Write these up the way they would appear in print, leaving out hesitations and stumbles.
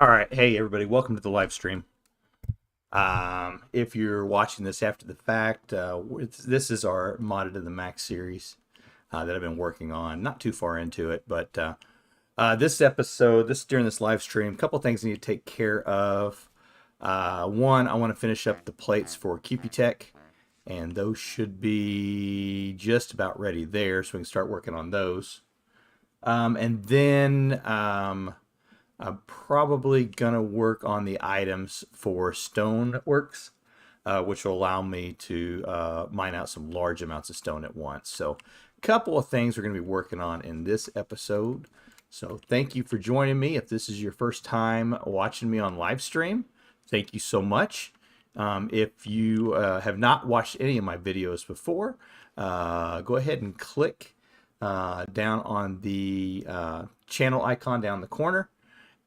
All right, hey everybody, welcome to the live stream. If you're watching this after the fact, this is our modded to the Max series that I've been working on. Not too far into it, but this episode, during this live stream, a couple things I need to take care of. One, I want to finish up the plates for Hakobi-te, and those should be just about ready there, so we can start working on those. And then I'm probably going to work on the items for Stoneworks, which will allow me to mine out some large amounts of stone at once. So a couple of things we're going to be working on in this episode. So thank you for joining me. If this is your first time watching me on live stream, thank you so much. If you have not watched any of my videos before, go ahead and click down on the channel icon down in the corner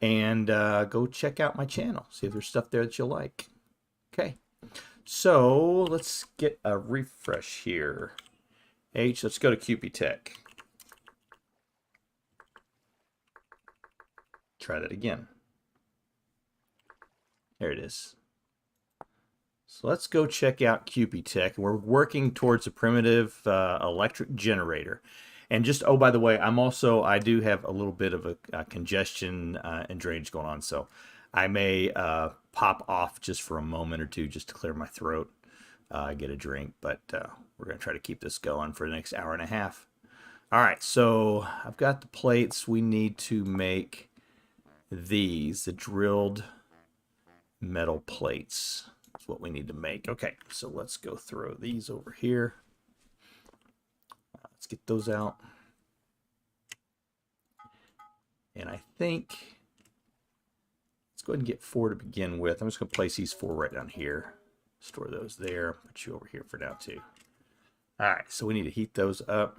and go check out my channel. See if there's stuff there that you'll like. Okay, so let's get a refresh here. Let's go to Hakobi-te. Try that again. There it is. So let's go check out Hakobi-te. We're working towards a primitive electric generator. And just, oh, by the way, I do have a little bit of a congestion and drainage going on. So I may pop off just for a moment or two just to clear my throat, get a drink. But we're going to try to keep this going for the next hour and a half. All right, so I've got the plates. We need to make these, the drilled metal plates. That's what we need to make. Okay, so let's go throw these over here. Let's get those out. And I think, let's go ahead and get 4 to begin with. I'm just going to place these 4 right down here. Store those there. Put you over here for now too. All right, so we need to heat those up.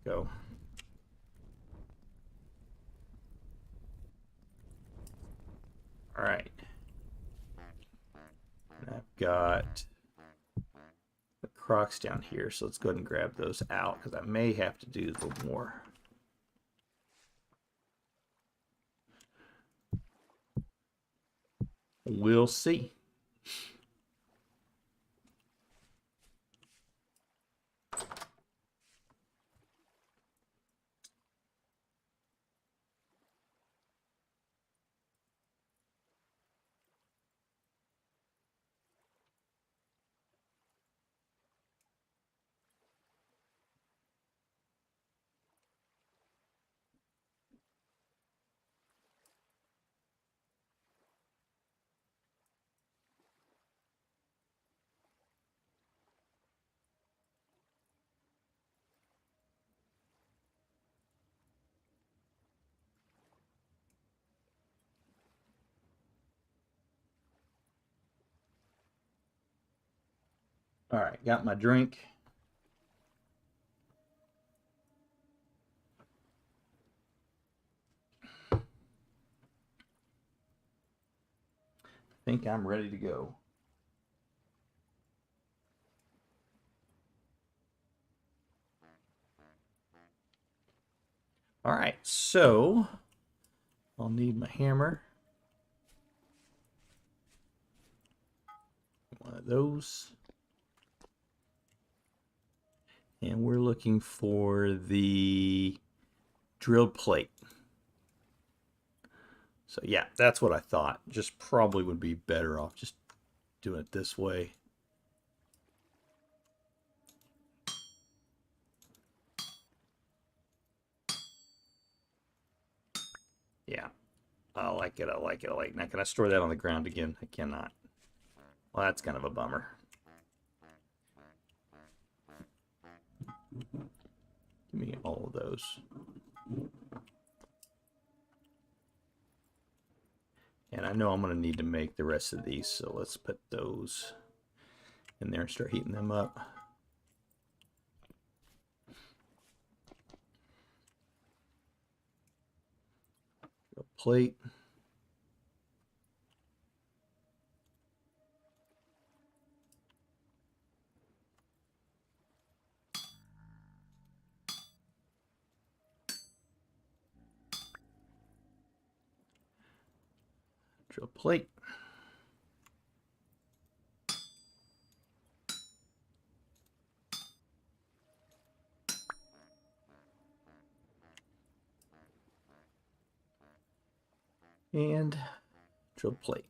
Go. All right. And I've got the crocks down here, so let's go ahead and grab those out because I may have to do a little more. We'll see. All right, got my drink. I think I'm ready to go. All right, so I'll need my hammer. One of those. And we're looking for the drilled plate. So yeah, that's what I thought. Just probably would be better off just doing it this way. Yeah, I like it. I like it. I like it. Now, can I store that on the ground again? I cannot. Well, that's kind of a bummer. Give me all of those. And I know I'm going to need to make the rest of these, so let's put those in there and start heating them up. A plate. Drill plate. And drill plate.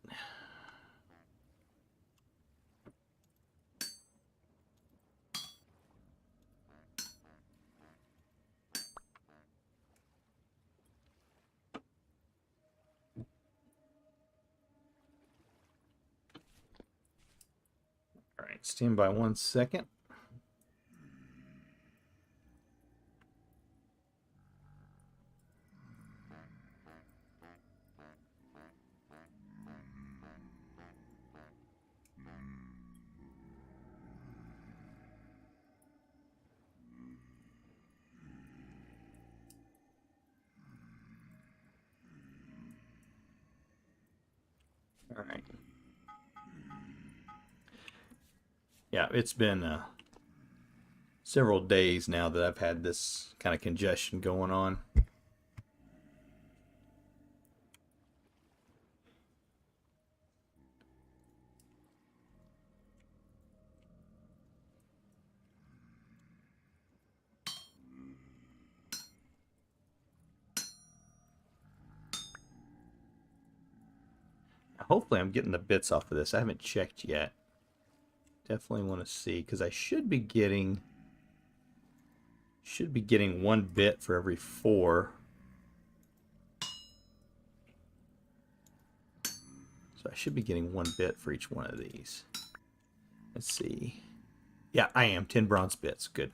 All right, stand by 1 second. All right. Yeah, it's been several days now that I've had this kind of congestion going on. Hopefully I'm getting the bits off of this. I haven't checked yet. Definitely want to see, because I should be getting 1 bit for every 4. So I should be getting 1 bit for each one of these. Let's see. Yeah, I am. 10 bronze bits. Good.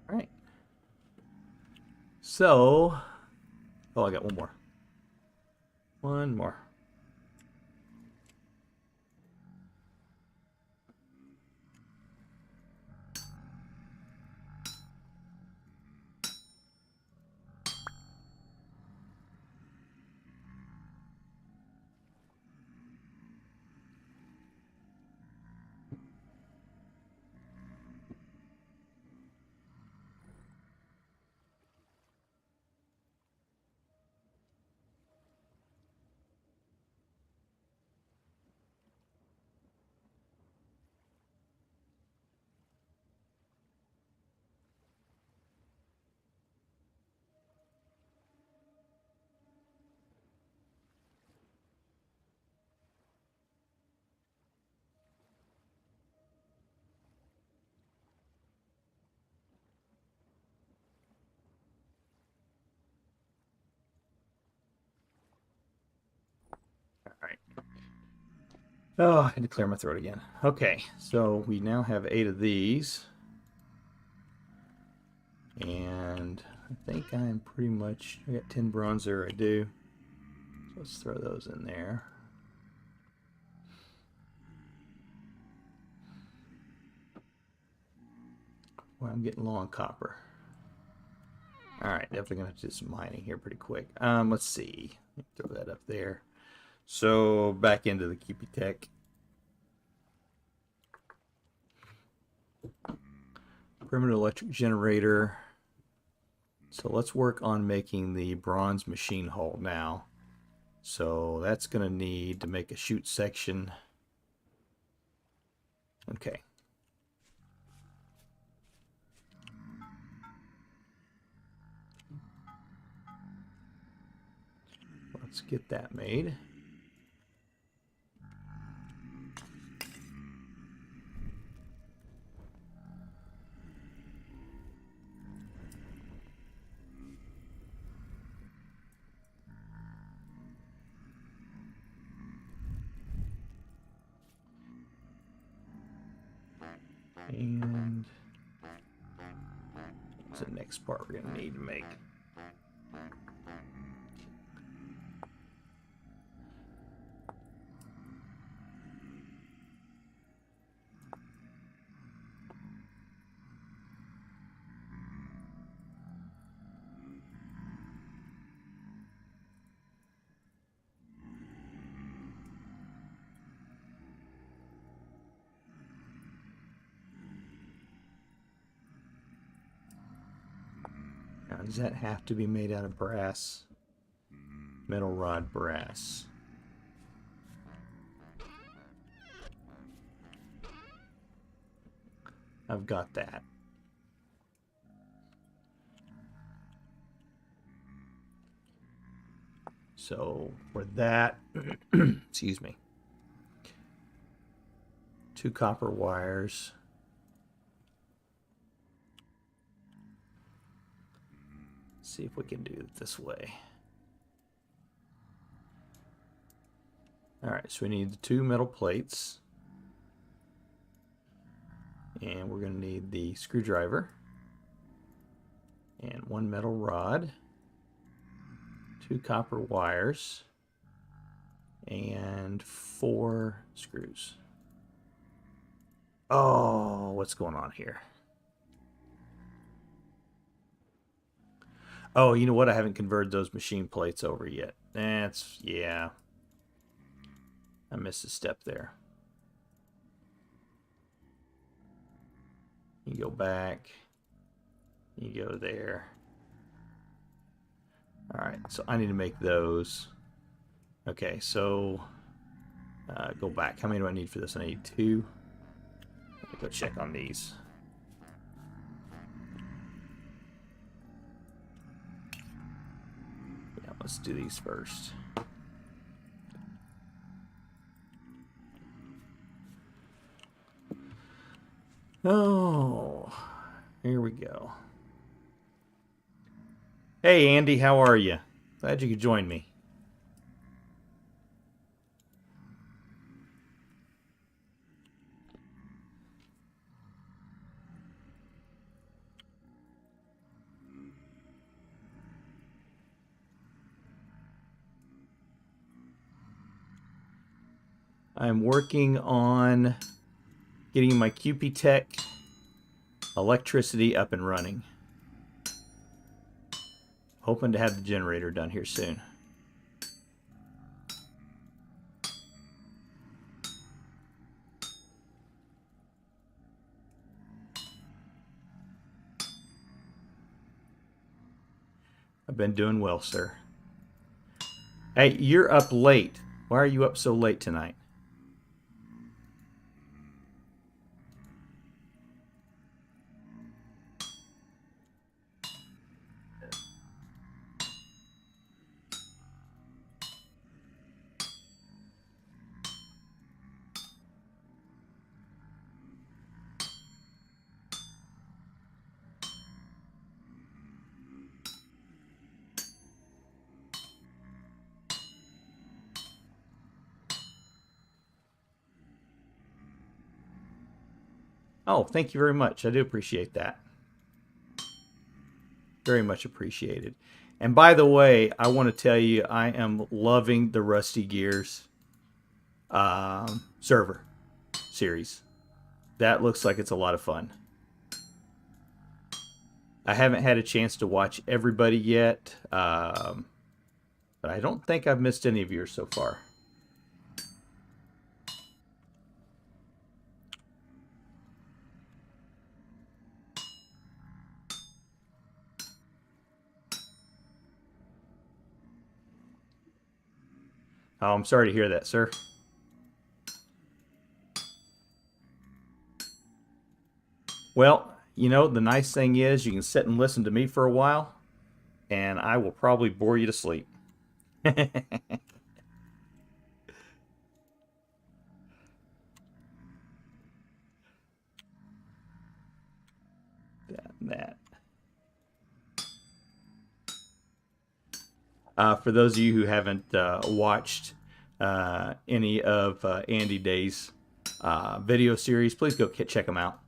All right. So, oh, I got 1 more. 1 more. All right. Oh, I had to clear my throat again. Okay, so we now have 8 of these. And I think I'm pretty much, I got 10 bronze there, I do. So let's throw those in there. Well, I'm getting low on copper. Alright, definitely going to have to do some mining here pretty quick. Let's see. Throw that up there. So, back into the Hakobi-te. Primitive electric generator. So let's work on making the bronze machine hull now. So that's going to need to make a chute section. Okay. Let's get that made. And what's the next part we're going to need to make? does that have to be made out of brass? Metal rod brass. I've got that. So for that, excuse me, 2 copper wires. Let's see if we can do it this way. All right, so we need the 2 metal plates. And we're going to need the screwdriver. And 1 metal rod. 2 copper wires. And 4 screws. Oh, what's going on here? Oh, you know what? I haven't converted those machine plates over yet. That's, yeah. I missed a step there. You go back. You go there. All right, so I need to make those. Okay, so go back. How many do I need for this? I need 2. Let me go check on these. Yeah, let's do these first. Oh, here we go. Hey, Andy, how are you? Glad you could join me. I'm working on getting my Hakobi-te electricity up and running. Hoping to have the generator done here soon. I've been doing well, sir. Hey, you're up late. Why are you up so late tonight? Oh, thank you very much. I do appreciate that. Very much appreciated. And by the way, I want to tell you, I am loving the Rusty Gears server series. That looks like it's a lot of fun. I haven't had a chance to watch everybody yet, but I don't think I've missed any of yours so far. Oh, I'm sorry to hear that, sir. Well, you know, the nice thing is you can sit and listen to me for a while, and I will probably bore you to sleep. that. For those of you who haven't watched any of Andy Day's video series, please go check him out.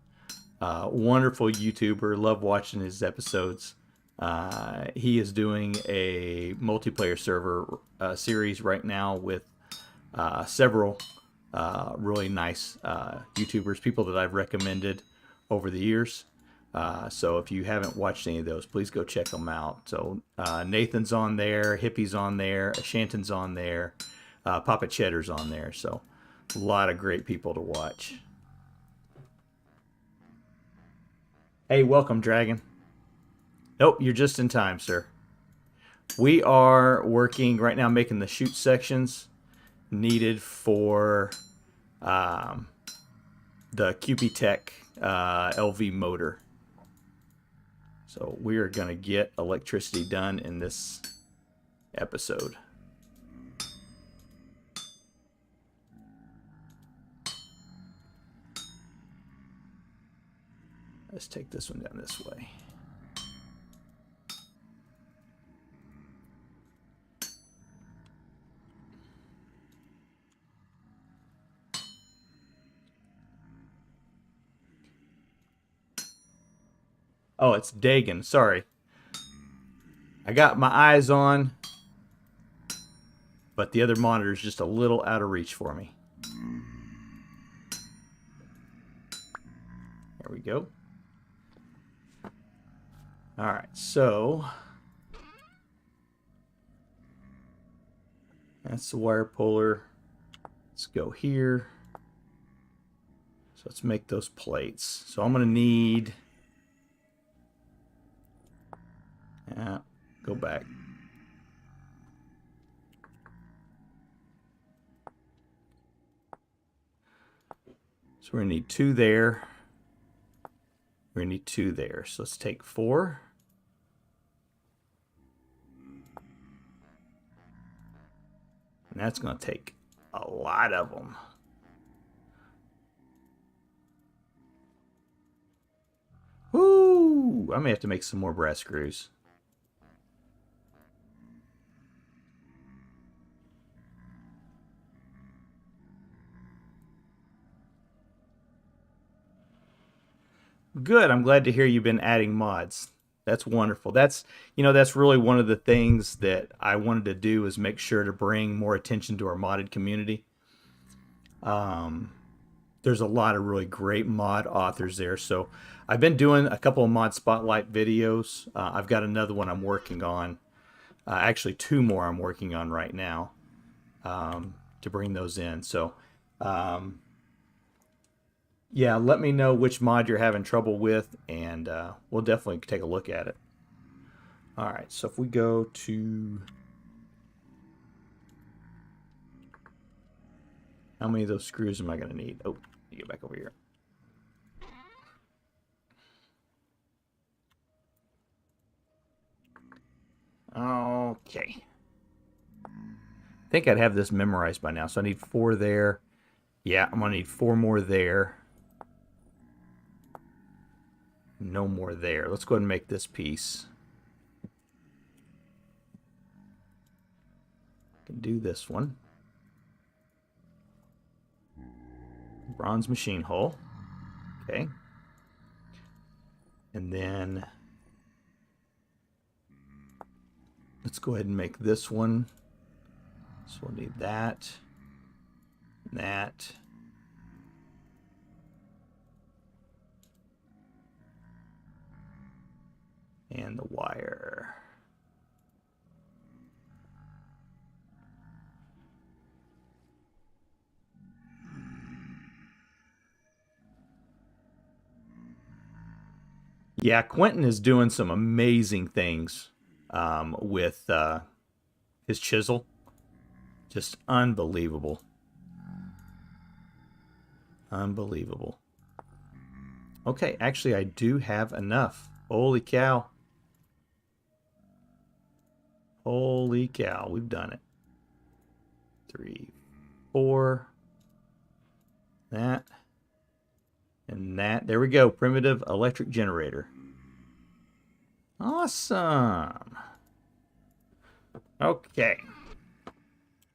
Wonderful YouTuber. Love watching his episodes. He is doing a multiplayer server series right now with several really nice YouTubers, people that I've recommended over the years. So if you haven't watched any of those, please go check them out. So Nathan's on there, Hippie's on there, Ashanton's on there, Papa Cheddar's on there. So a lot of great people to watch. Hey, welcome, Dragon. Nope, you're just in time, sir. We are working right now making the chute sections needed for the Hakobi-te LV motor. So we are going to get electricity done in this episode. Let's take this one down this way. Oh, it's Dagon. Sorry. I got my eyes on, but the other monitor is just a little out of reach for me. There we go. All right, so that's the wire puller. Let's go here. So let's make those plates. So I'm going to need... go back. So we're going to need 2 there. We're going to need 2 there. So let's take 4. And that's going to take a lot of them. Woo! I may have to make some more brass screws. Good. I'm glad to hear you've been adding mods. That's wonderful. That's, you know, that's really one of the things that I wanted to do, is make sure to bring more attention to our modded community. There's a lot of really great mod authors there. So I've been doing a couple of mod spotlight videos. I've got another one I'm working on. Actually, 2 more I'm working on right now to bring those in. So yeah, let me know which mod you're having trouble with, and we'll definitely take a look at it. All right, so if we go to... How many of those screws am I going to need? Oh, get back over here. Okay. I think I'd have this memorized by now, so I need 4 there. Yeah, I'm going to need 4 more there. No more there. Let's go ahead and make this piece. I can do this one. Bronze machine hull. Okay. And then let's go ahead and make this one. So we'll need that. That. And the wire. Yeah, Quentin is doing some amazing things with his chisel. Just unbelievable. Unbelievable. Okay, actually I do have enough. Holy cow. Holy cow, we've done it. 3, 4. That. And that. There we go. Primitive electric generator. Awesome. Okay.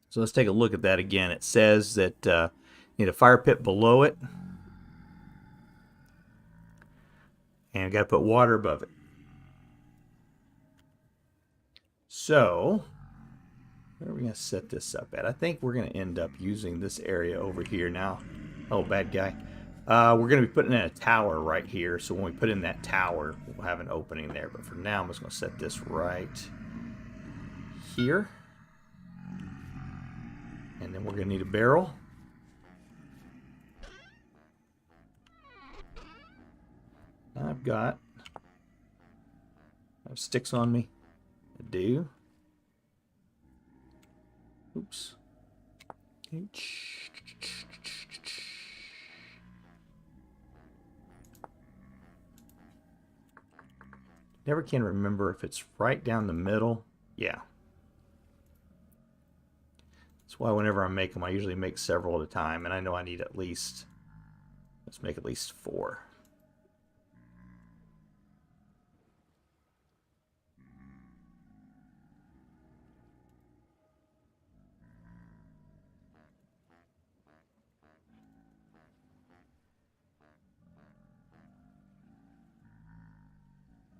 So let's take a look at that again. It says that you need a fire pit below it. And got to put water above it. So, where are we going to set this up at? I think we're going to end up using this area over here now. Oh, bad guy. We're going to be putting in a tower right here. So when we put in that tower, we'll have an opening there. But for now, I'm just going to set this right here. And then we're going to need a barrel. I've got I have sticks on me. I do. Oops. Never can remember if it's right down the middle. Yeah. That's why whenever I make them, I usually make several at a time. And I know I need at least, let's make at least 4.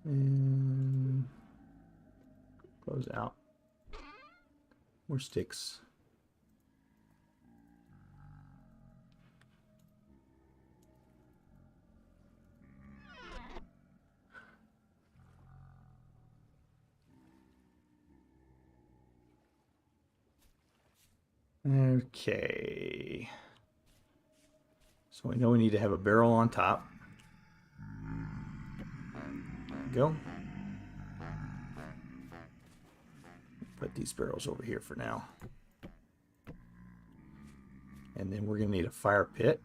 And close out. More sticks. Okay. So we know we need to have a barrel on top. Go. Put these barrels over here for now. And then we're going to need a fire pit.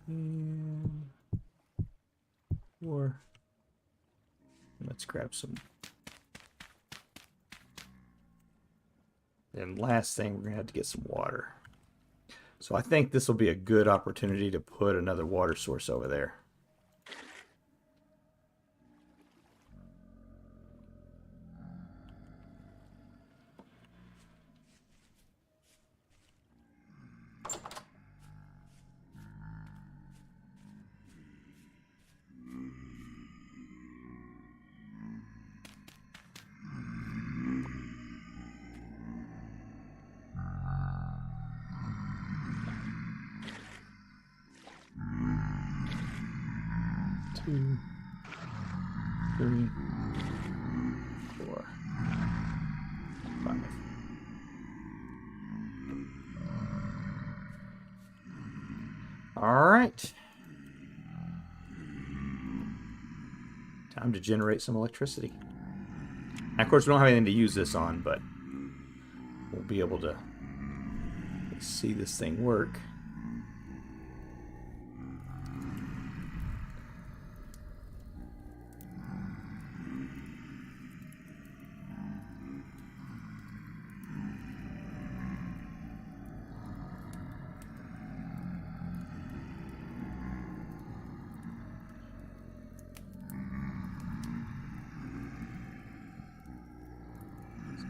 And 4. Let's grab some. And last thing, we're going to have to get some water. So I think this will be a good opportunity to put another water source over there. Two, 3, 4, 5. All right. Time to generate some electricity. Now, of course, we don't have anything to use this on, but we'll be able to see this thing work.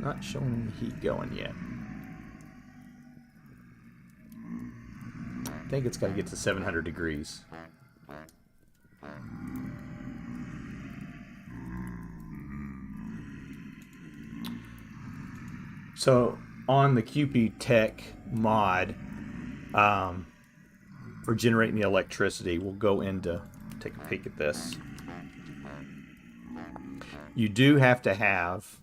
Not showing the heat going yet. I think it's got to get to 700 degrees. So on the QP Tech mod for generating the electricity, we'll go into take a peek at this. You do have to have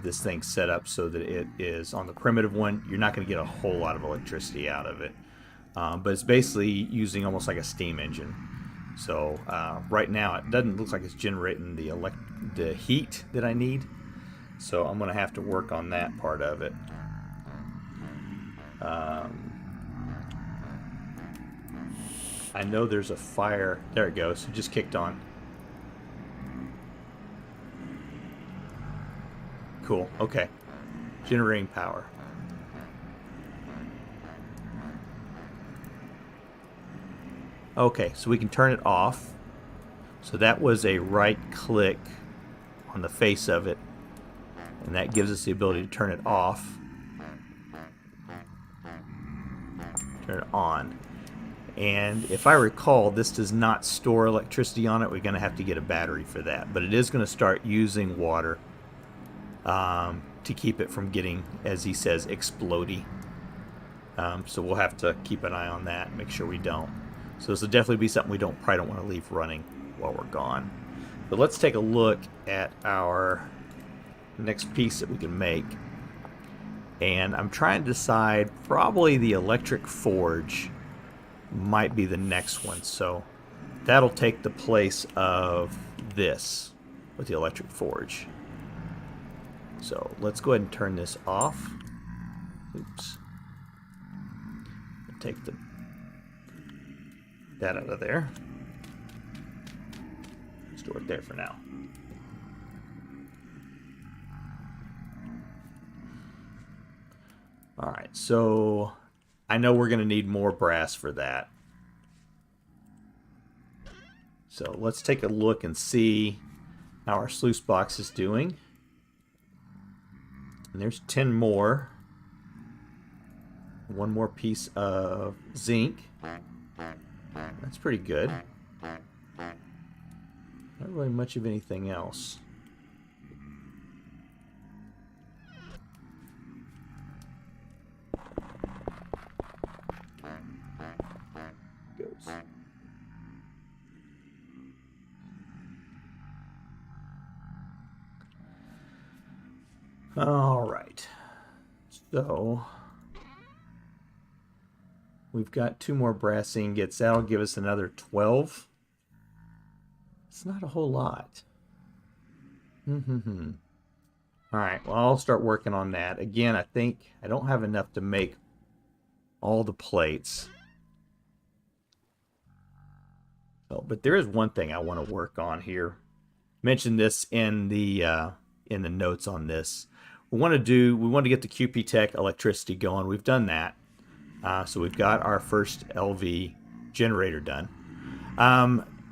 this thing set up so that it is on the primitive one. You're not going to get a whole lot of electricity out of it, but it's basically using almost like a steam engine. So right now it doesn't look like it's generating the heat that I need. So I'm going to have to work on that part of it. I know there's a fire. There it goes. It just kicked on. Cool. Okay. Generating power. Okay, so we can turn it off. So that was a right click on the face of it. And that gives us the ability to turn it off. Turn it on. And if I recall, this does not store electricity on it. We're going to have to get a battery for that. But it is going to start using water to keep it from getting, as he says, explodey. So we'll have to keep an eye on that, make sure we don't. So this will definitely be something we probably don't want to leave running while we're gone. But let's take a look at our next piece that we can make. And I'm trying to decide, probably the electric forge might be the next one. So that'll take the place of this with the electric forge. So let's go ahead and turn this off. Oops. Take that out of there. Store it there for now. All right, so I know we're going to need more brass for that. So let's take a look and see how our sluice box is doing. And there's 10 more. One more piece of zinc. That's pretty good. Not really much of anything else. Goes. All right. So we've got 2 more brass ingots. That'll give us another 12. It's not a whole lot. All right, well, I'll start working on that. Again, I think I don't have enough to make all the plates. Oh, but there is one thing I want to work on here. Mentioned this in the notes on this. We want to get the QP-Tech electricity going. We've done that. So we've got our first LV generator done.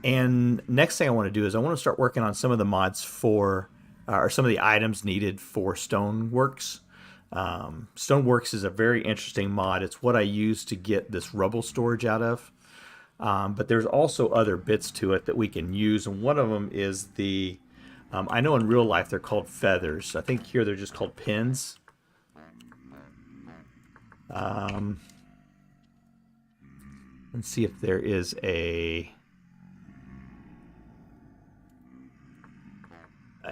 And next thing I want to do is I want to start working on some of the mods for, or some of the items needed for Stoneworks. Stoneworks is a very interesting mod. It's what I use to get this rubble storage out of. But there's also other bits to it that we can use. And one of them is the, I know in real life they're called feathers. I think here they're just called pins. Let's see if there is a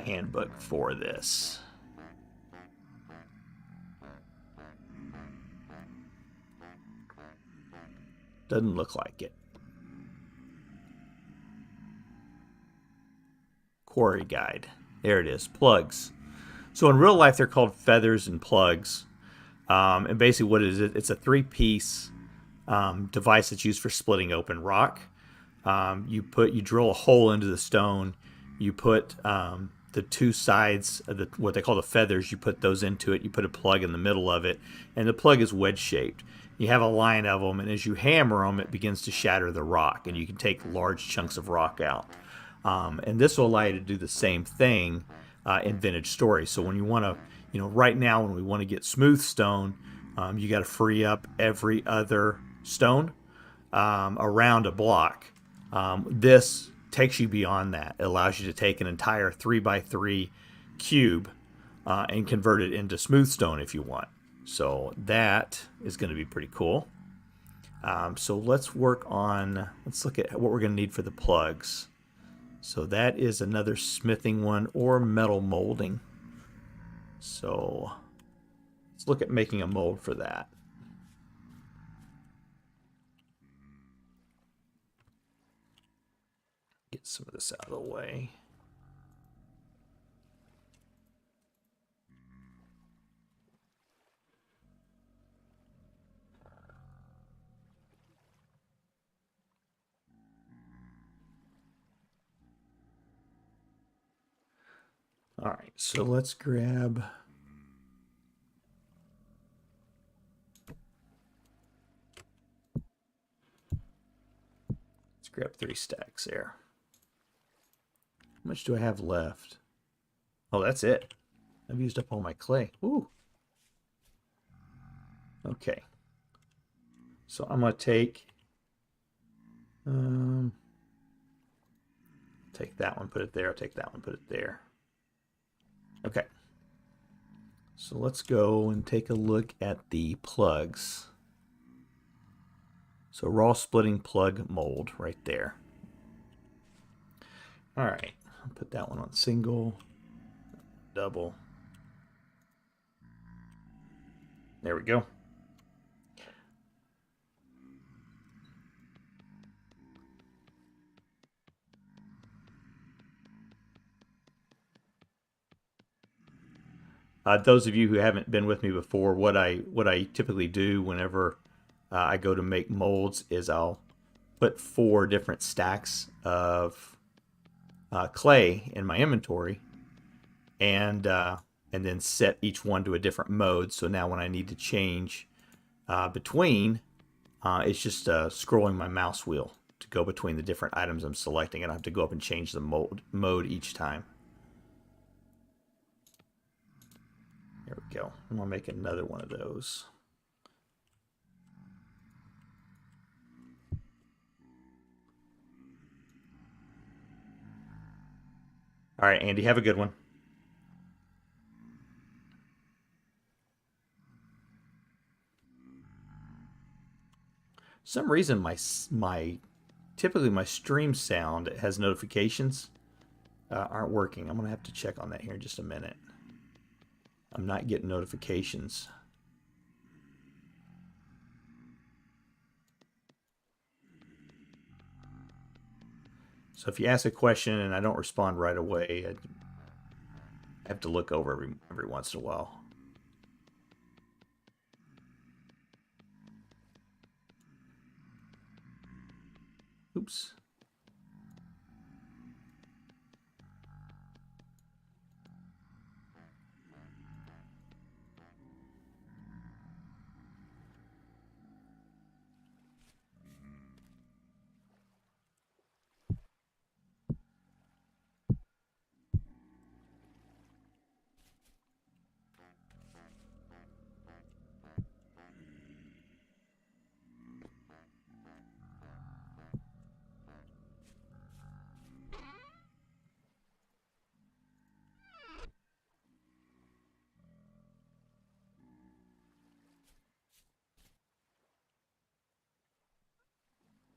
handbook for this. Doesn't look like it. Quarry guide. There it is. Plugs. So in real life they're called feathers and plugs. And basically what it is, it's a 3-piece device that's used for splitting open rock. You drill a hole into the stone. You put the 2 sides of what they call the feathers. You put those into it. You put a plug in the middle of it, and the plug is wedge shaped. You have a line of them, and as you hammer them, it begins to shatter the rock, and you can take large chunks of rock out. And this will allow you to do the same thing in Vintage Story. So when you want to, right now when we want to get smooth stone, you got to free up every other stone around a block. This takes you beyond that. It allows you to take an entire 3x3 cube and convert it into smooth stone if you want. So that is going to be pretty cool. So let's look at what we're going to need for the plugs. So that is another smithing one or metal molding. So let's look at making a mold for that. Get some of this out of the way. All right, so let's grab grab 3 stacks there. How much do I have left? Oh, that's it. I've used up all my clay. Ooh. Okay. So I'm going to take that one, put it there. I'll take that one, put it there. Okay. So let's go and take a look at the plugs. So raw splitting plug mold right there. All right. I'll put that one on single, double. There we go. Those of you who haven't been with me before, what I typically do whenever I go to make molds is I'll put 4 different stacks of clay in my inventory, and then set each one to a different mode. So now when I need to change between, it's just scrolling my mouse wheel to go between the different items I'm selecting, and I have to go up and change the mode each time. There we go. I'm gonna make another one of those. All right, Andy, have a good one. For some reason typically my stream sound has notifications aren't working. I'm gonna have to check on that here in just a minute. I'm not getting notifications. So if you ask a question and I don't respond right away, I have to look over every once in a while. Oops.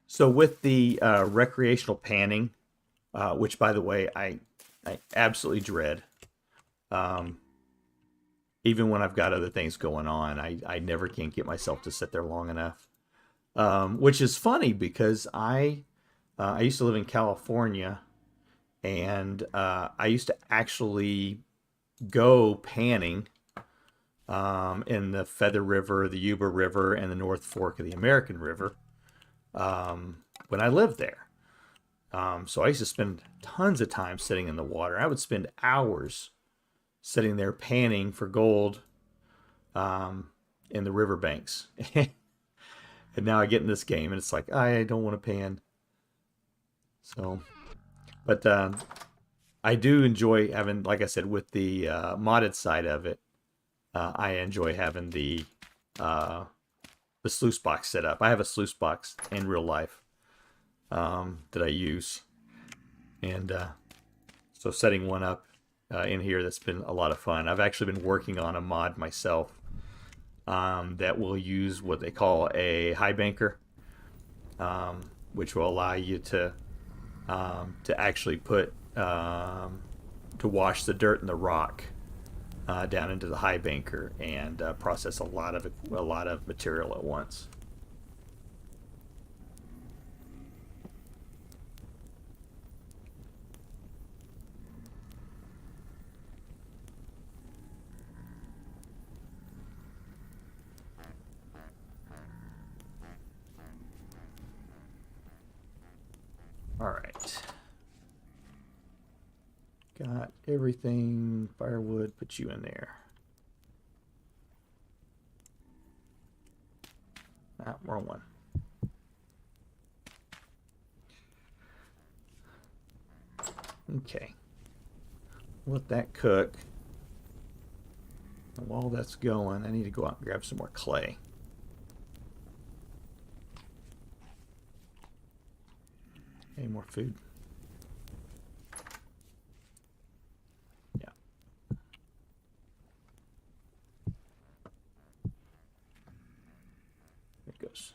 So with the recreational panning, which by the way I absolutely dread, even when I've got other things going on, I never can get myself to sit there long enough. Which is funny because I used to live in California, and I used to actually go panning in the Feather River, the Yuba River, and the North Fork of the American River when I lived there. So I used to spend tons of time sitting in the water. I would spend hours sitting there panning for gold in the riverbanks. And now I get in this game and it's like, I don't want to pan. So, but I do enjoy having, like I said, with the modded side of it, I enjoy having the sluice box set up. I have a sluice box in real life that I use. And so setting one up in here, that's been a lot of fun. I've actually been working on a mod myself that will use what they call a high banker, which will allow you to actually put to wash the dirt and the rock down into the high banker and process a lot of material at once. All right. Got everything. Firewood, put you in there. Ah, wrong one. Okay. Let that cook. And while that's going, I need to go out and grab some more clay. Any more food? Yeah. There it goes.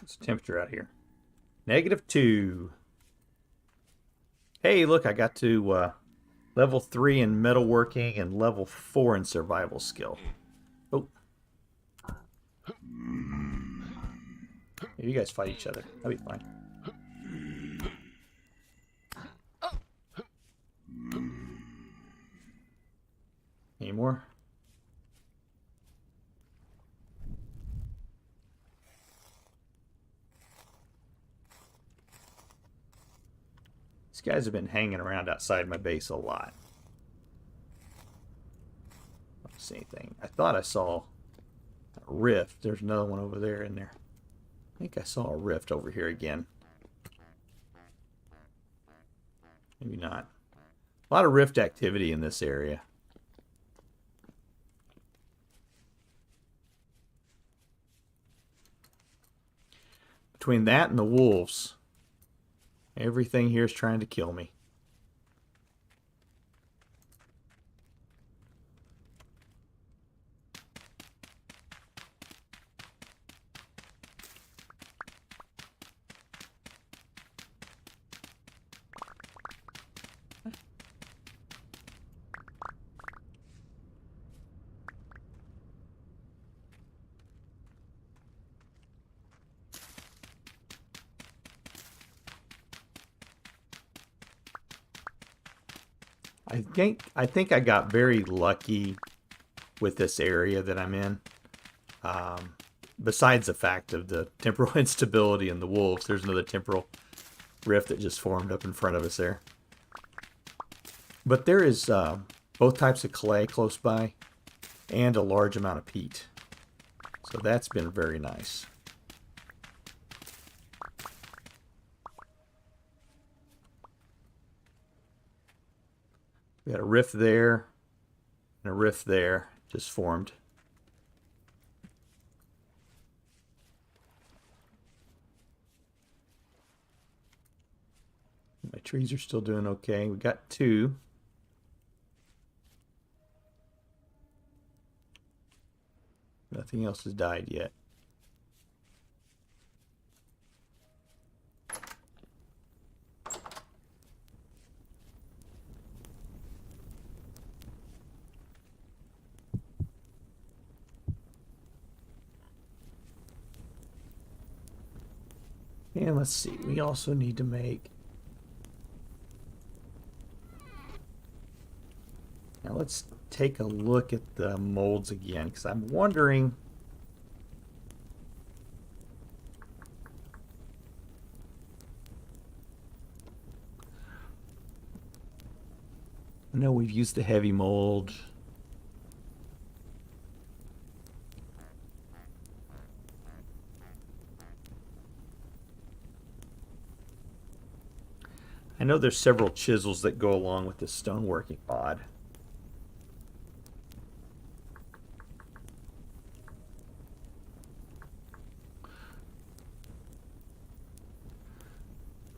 What's the temperature out here? -2. Hey, look, I got to level 3 in metalworking and level 4 in survival skill. Oh. You guys fight each other. That'll be fine. Any more? These guys have been hanging around outside my base a lot. I don't see anything. I thought I saw a rift. There's another one over there in there. I think I saw a rift over here again. Maybe not. A lot of rift activity in this area. Between that and the wolves, everything here is trying to kill me. I think I got very lucky with this area that I'm in. Besides the fact of the temporal instability and the wolves, there's another temporal rift that just formed up in front of us there. But there is both types of clay close by and a large amount of peat. So that's been very nice. We got a rift there and a rift there just formed. My trees are still doing okay. We got 2. Nothing else has died yet. And let's see, we also need to make... Now let's take a look at the molds again, because I'm wondering... I know we've used the heavy mold. I know there's several chisels that go along with this stoneworking mod.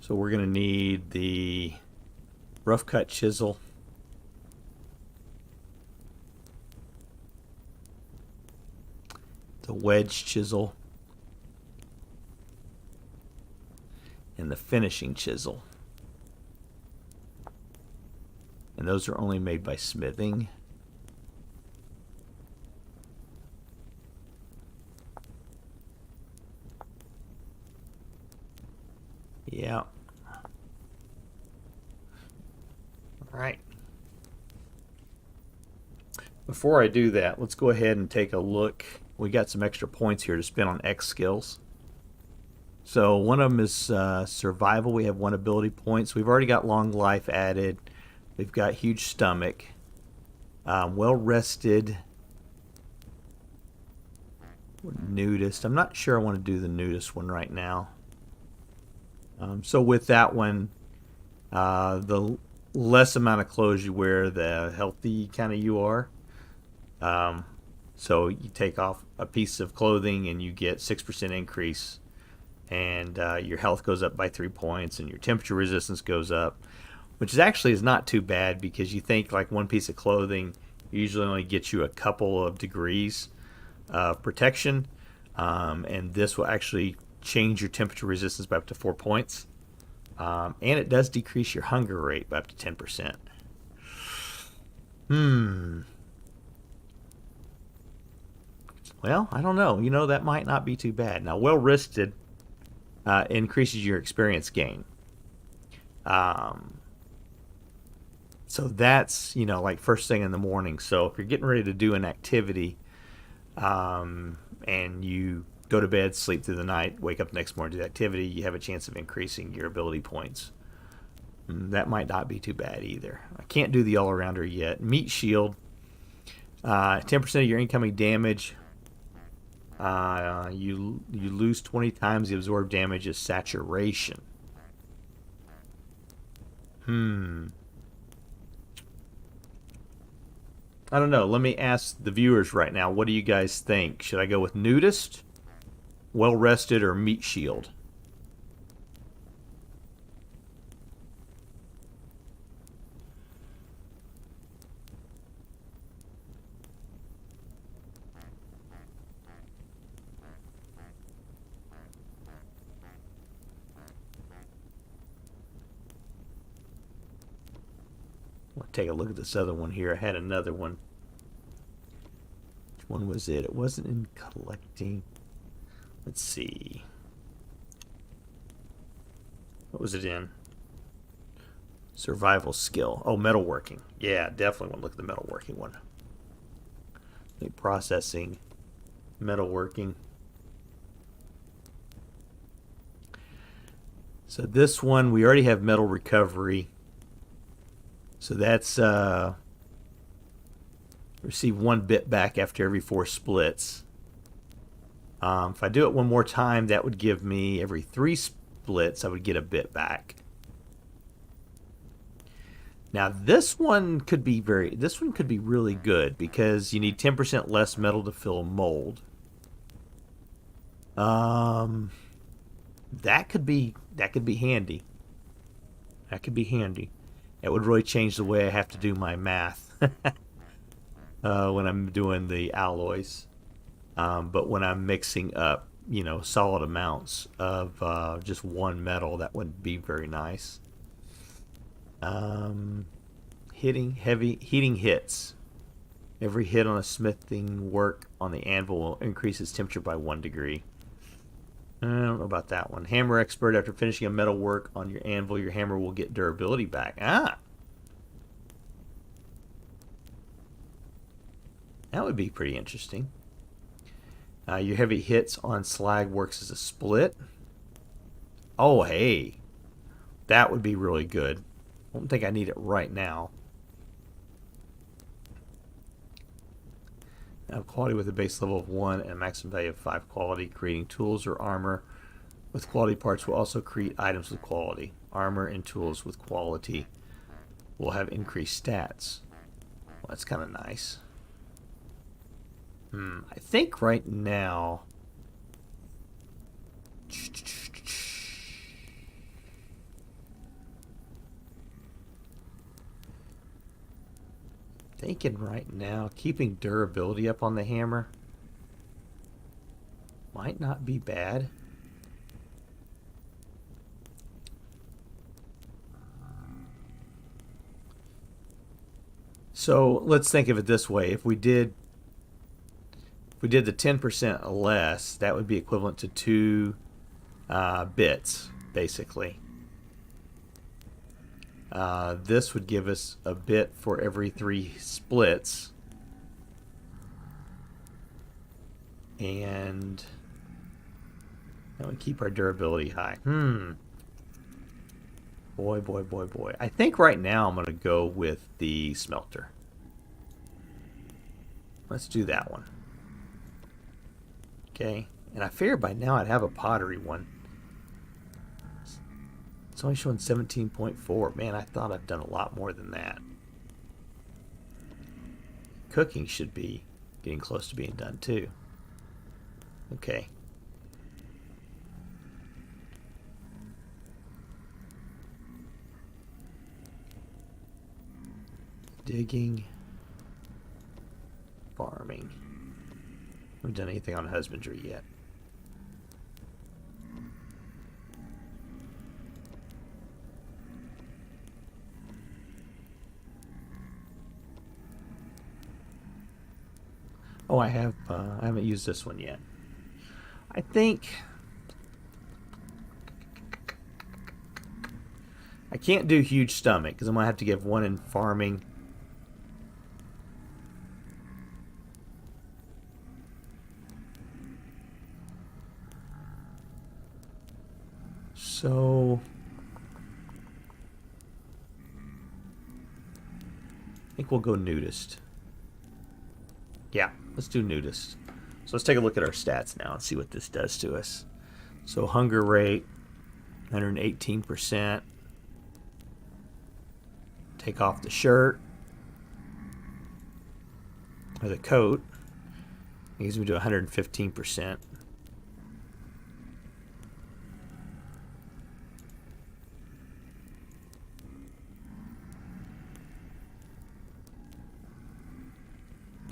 So we're going to need the rough cut chisel, the wedge chisel, and the finishing chisel. And those are only made by smithing. Yeah. All right. Before I do that, let's go ahead and take a look. We got some extra points here to spend on X skills. So one of them is survival. We have 1 ability point. So we've already got long life added. We've got huge stomach, well rested, nudist. I'm not sure I want to do the nudist one right now. So with that one, the less amount of clothes you wear, the healthy kind of you are. So you take off a piece of clothing and you get 6% increase, and your health goes up by 3 points, and your temperature resistance goes up. Which is not too bad, because you think like one piece of clothing usually only gets you a couple of degrees of protection, and this will actually change your temperature resistance by up to 4 points. And it does decrease your hunger rate by up to 10%. Well, I don't know. That might not be too bad. Now, well rested increases your experience gain. So that's, like first thing in the morning. So if you're getting ready to do an activity and you go to bed, sleep through the night, wake up the next morning, do the activity, you have a chance of increasing your ability points. That might not be too bad either. I can't do the all-arounder yet. Meat shield, 10% of your incoming damage. You lose 20 times the absorbed damage as saturation. I don't know. Let me ask the viewers right now. What do you guys think? Should I go with nudist, well rested, or meat shield? I'll take a look at this other one here. I had another one. Which one was it? It wasn't in collecting. Let's see. What was it in? Survival skill. Oh, metalworking. Yeah, definitely want to look at the metalworking one. Like processing, metalworking. So this one, we already have metal recovery. So that's receive 1 bit back after every 4 splits. If I do it one more time, that would give me every 3 splits, I would get a bit back. Now this one could be really good because you need 10% less metal to fill a mold. That could be handy. That could be handy. It would really change the way I have to do my math when I'm doing the alloys. But when I'm mixing up, solid amounts of just one metal, that would be very nice. Heating hits. Every hit on a smithing work on the anvil will increase its temperature by 1 degree. I don't know about that one. Hammer Expert. After finishing a metal work on your anvil, your hammer will get durability back. That would be pretty interesting. Your heavy hits on slag works as a split. Oh, hey. That would be really good. I don't think I need it right now. Quality with a base level of 1 and a maximum value of 5 quality. Creating tools or armor with quality parts will also create items with quality. Armor and tools with quality will have increased stats. Well, that's kind of nice. I think right now... Thinking right now, keeping durability up on the hammer might not be bad. So let's think of it this way. If we did the 10% less, that would be equivalent to 2 bits, basically. This would give us a bit for every 3 splits. And that would keep our durability high. Boy, boy, boy, boy. I think right now I'm going to go with the smelter. Let's do that one. Okay. And I figured by now I'd have a pottery one. It's only showing 17.4. Man, I thought I'd done a lot more than that. Cooking should be getting close to being done too. Okay. Digging. Farming. I haven't done anything on husbandry yet. Oh, I haven't used this one yet. I think I can't do huge stomach because I'm gonna have to give one in farming. So I think we'll go nudist. Yeah, let's do nudist. So let's take a look at our stats now and see what this does to us. So hunger rate, 118%. Take off the shirt or the coat. It gives me to 115%.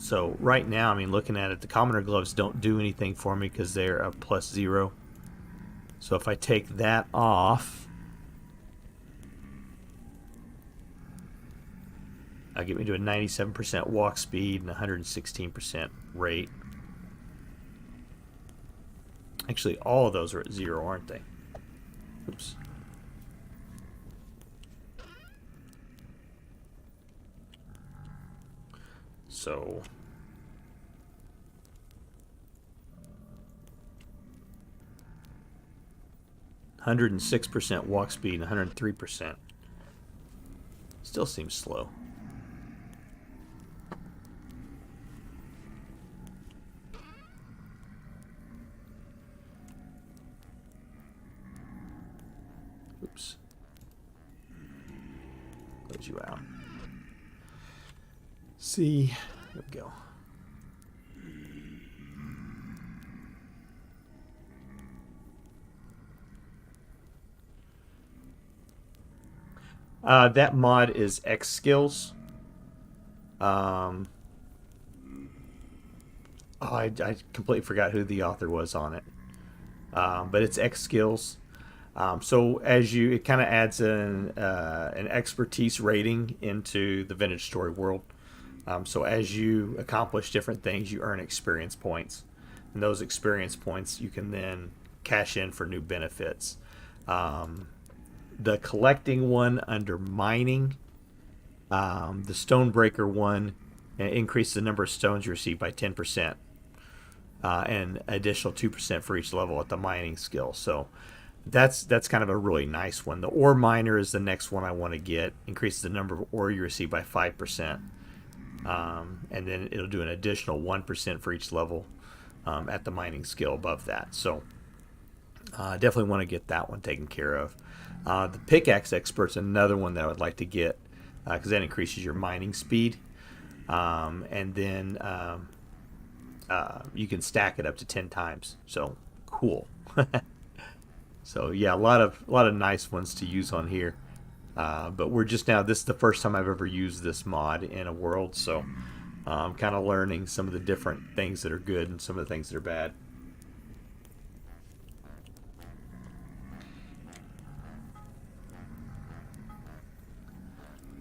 So right now, I mean, looking at it, the commoner gloves don't do anything for me because they're a +0. So if I take that off, I'll get me to a 97% walk speed and 116% rate. Actually, all of those are at 0, aren't they? Oops. So 106% walk speed and 103%. Still seems slow. Oops. Close you out. See, there we go. That mod is X skills. I completely forgot who the author was on it. But it's X skills. So as you, it kind of adds an expertise rating into the vintage story world. So as you accomplish different things, you earn experience points, and those experience points you can then cash in for new benefits. The collecting one under mining, the stonebreaker one, increases the number of stones you receive by 10%, and additional 2% for each level at the mining skill. So that's kind of a really nice one. The ore miner is the next one I want to get. Increases the number of ore you receive by 5, and then it'll do an additional 1% for each level at the mining skill above that. So definitely want to get that one taken care of. The Pickaxe Expert's another one that I would like to get because that increases your mining speed, and then you can stack it up to 10 times. So cool. So yeah, a lot of nice ones to use on here. But we're just now, this is the first time I've ever used this mod in a world, so I'm kind of learning some of the different things that are good and some of the things that are bad.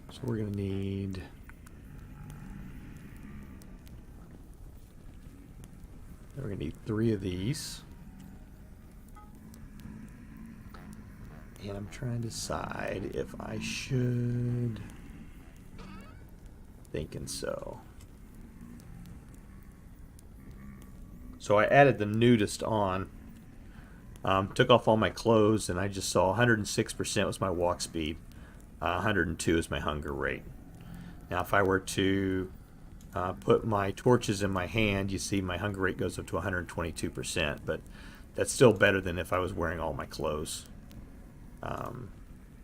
So we're going to need We're going to need 3 of these. And I'm trying to decide if I should. Thinking so. So I added the nudist on. Took off all my clothes, and I just saw 106% was my walk speed. 102 is my hunger rate. Now if I were to put my torches in my hand, you see my hunger rate goes up to 122%, but that's still better than if I was wearing all my clothes.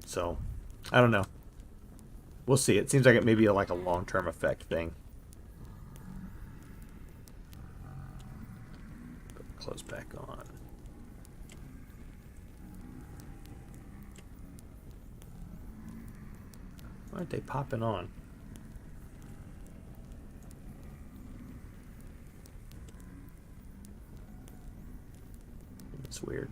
So I don't know. We'll see. It seems like it may be like a long-term effect thing. Put the clothes back on. Why aren't they popping on? It's weird.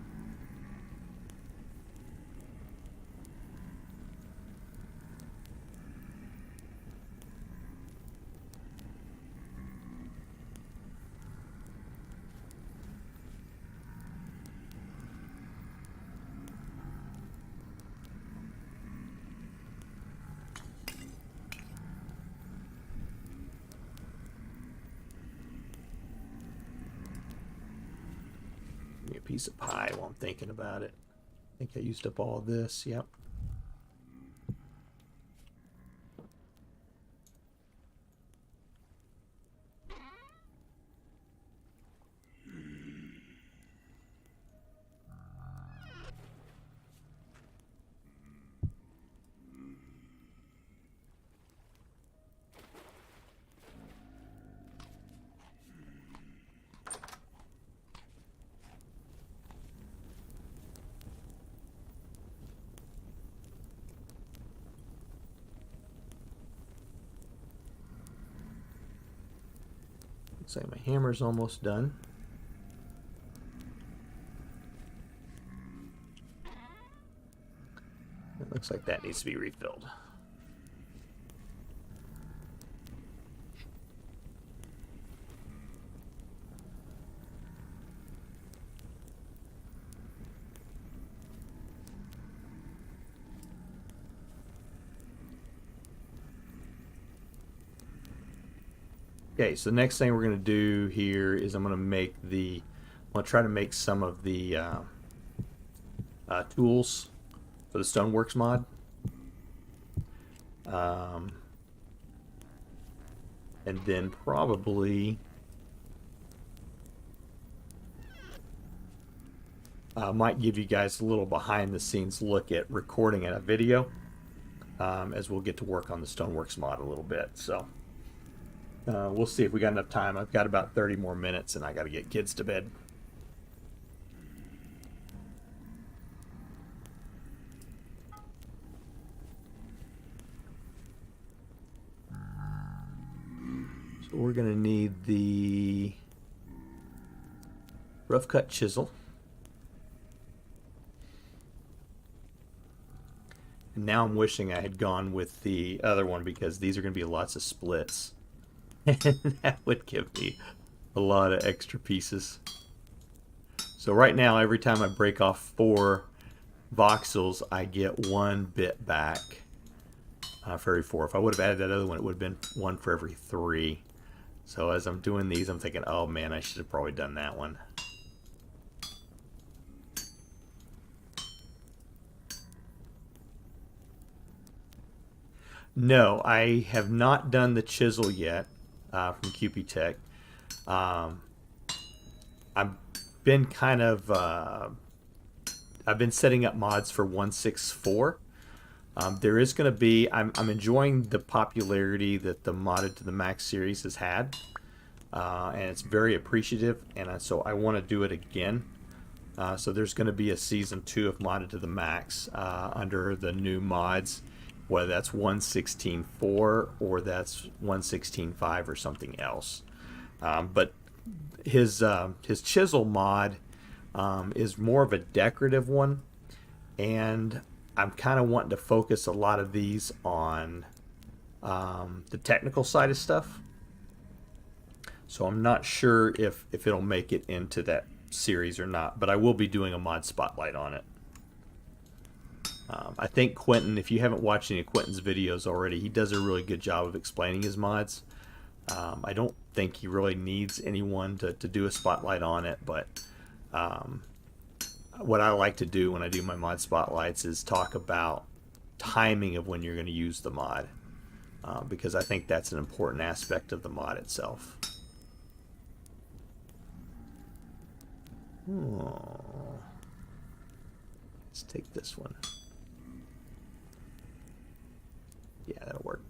Give me a piece of pie while I'm thinking about it. I think I used up all of this. Yep. Looks like my hammer's almost done. It looks like that needs to be refilled. Okay, so the next thing we're going to do here is I'm going to try to make some of the tools for the Stoneworks mod. And then probably might give you guys a little behind the scenes look at recording a video as we'll get to work on the Stoneworks mod a little bit. So we'll see if we got enough time. I've got about 30 more minutes and I got to get kids to bed. So we're going to need the rough cut chisel. And now I'm wishing I had gone with the other one because these are going to be lots of splits. And that would give me a lot of extra pieces. So right now, every time I break off 4 voxels, I get 1 bit back for every 4. If I would have added that other one, it would have been 1 for every 3. So as I'm doing these, I'm thinking, oh man, I should have probably done that one. No, I have not done the chisel yet. From Hakobi-te. I've been kind of I've been setting up mods for 1.6.4. There is going to be I'm enjoying the popularity that the Modded to the Max series has had, and it's very appreciative, and so I want to do it again. So there's going to be a season 2 of Modded to the Max under the new mods. Whether that's 1.16.4 or that's 1.16.5 or something else. But his chisel mod is more of a decorative one, and I'm kind of wanting to focus a lot of these on the technical side of stuff. So I'm not sure if it'll make it into that series or not, but I will be doing a mod spotlight on it. I think Quentin, if you haven't watched any of Quentin's videos already, he does a really good job of explaining his mods. I don't think he really needs anyone to do a spotlight on it, but what I like to do when I do my mod spotlights is talk about timing of when you're going to use the mod, because I think that's an important aspect of the mod itself. Oh. Let's take this one. Yeah, that'll work.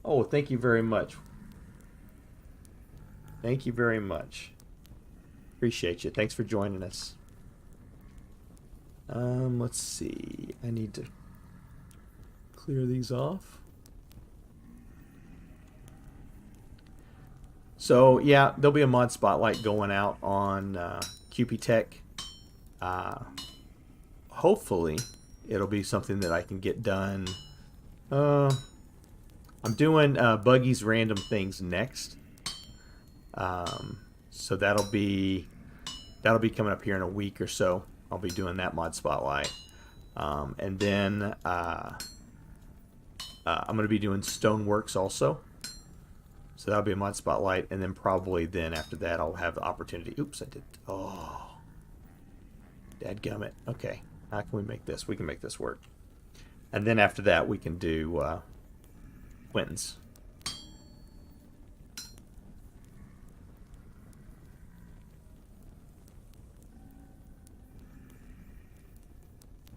Oh, thank you very much. Thank you very much. Appreciate you. Thanks for joining us. Let's see. I need to clear these off. So, yeah, there'll be a mod spotlight going out on Hakobi-te. Hopefully, it'll be something that I can get done. I'm doing Buggy's Random Things next. So that'll be coming up here in a week or so. I'll be doing that mod spotlight. And then I'm going to be doing Stoneworks also. So that'll be a mod spotlight, and then probably then after that I'll have the opportunity. Oops, I did. Oh, dadgummit. Okay, how can we make this? We can make this work. And then after that we can do Quentin's.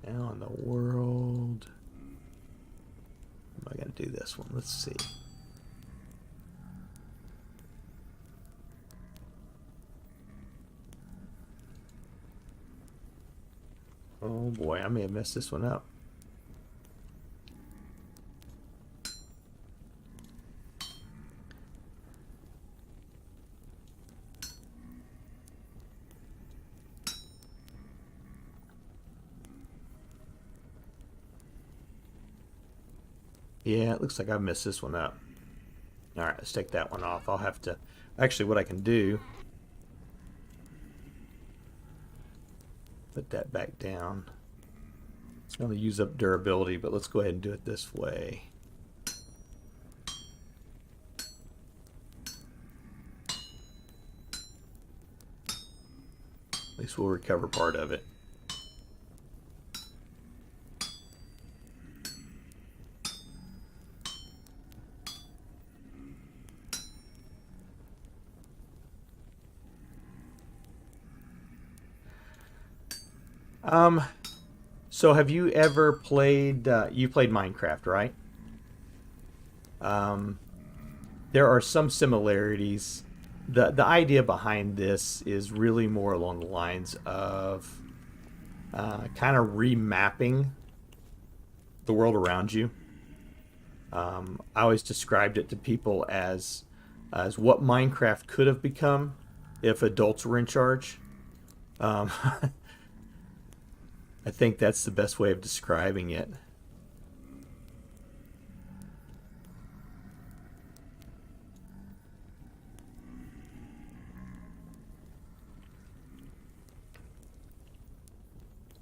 Now in the world, am I going to do this one? Let's see. Oh boy, I may have messed this one up. Yeah, it looks like I messed this one up. Alright, let's take that one off. I'll have to... Actually, what I can do... Put that back down. It's going to use up durability, but let's go ahead and do it this way. At least we'll recover part of it. So have you ever played, you played Minecraft, right? There are some similarities. The idea behind this is really more along the lines of kind of remapping the world around you. I always described it to people as what Minecraft could have become if adults were in charge. I think that's the best way of describing it.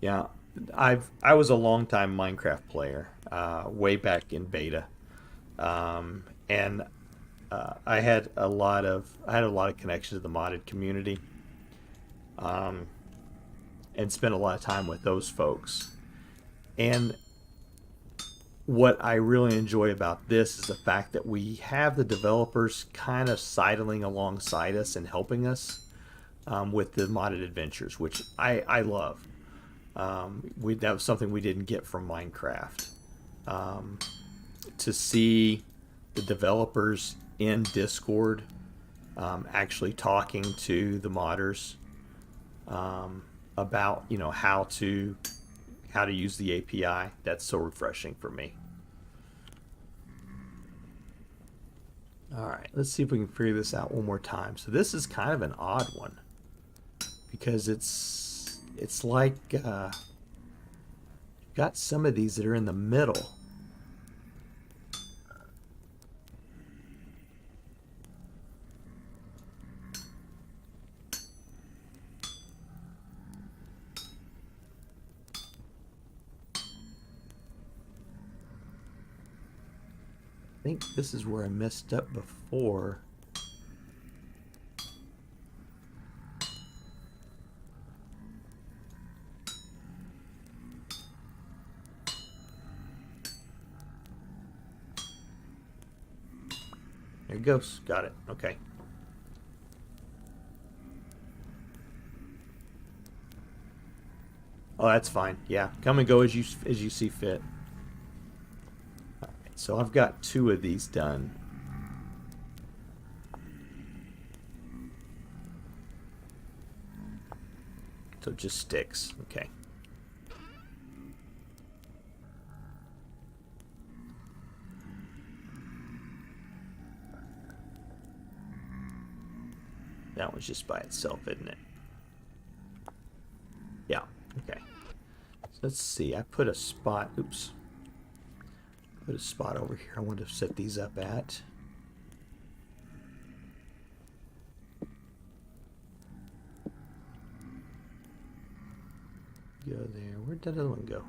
Yeah, I was a longtime Minecraft player, way back in beta, and I had a lot of connections to the modded community. And spent a lot of time with those folks. And what I really enjoy about this is the fact that we have the developers kind of sidling alongside us and helping us with the modded adventures, which I love. That was something we didn't get from Minecraft. To see the developers in Discord actually talking to the modders about, you know, how to use the API. That's so refreshing for me. Alright, let's see if we can figure this out one more time. So this is kind of an odd one because it's like you've got some of these that are in the middle. I think this is where I messed up before. There it goes. Got it. Okay. Oh, that's fine. Yeah, come and go as you see fit. So I've got 2 of these done. So just sticks. Okay. That one's just by itself, isn't it? Yeah. Okay. So let's see. I put a spot. Oops. Put a spot over here I want to set these up at. Go there. Where'd that other one go?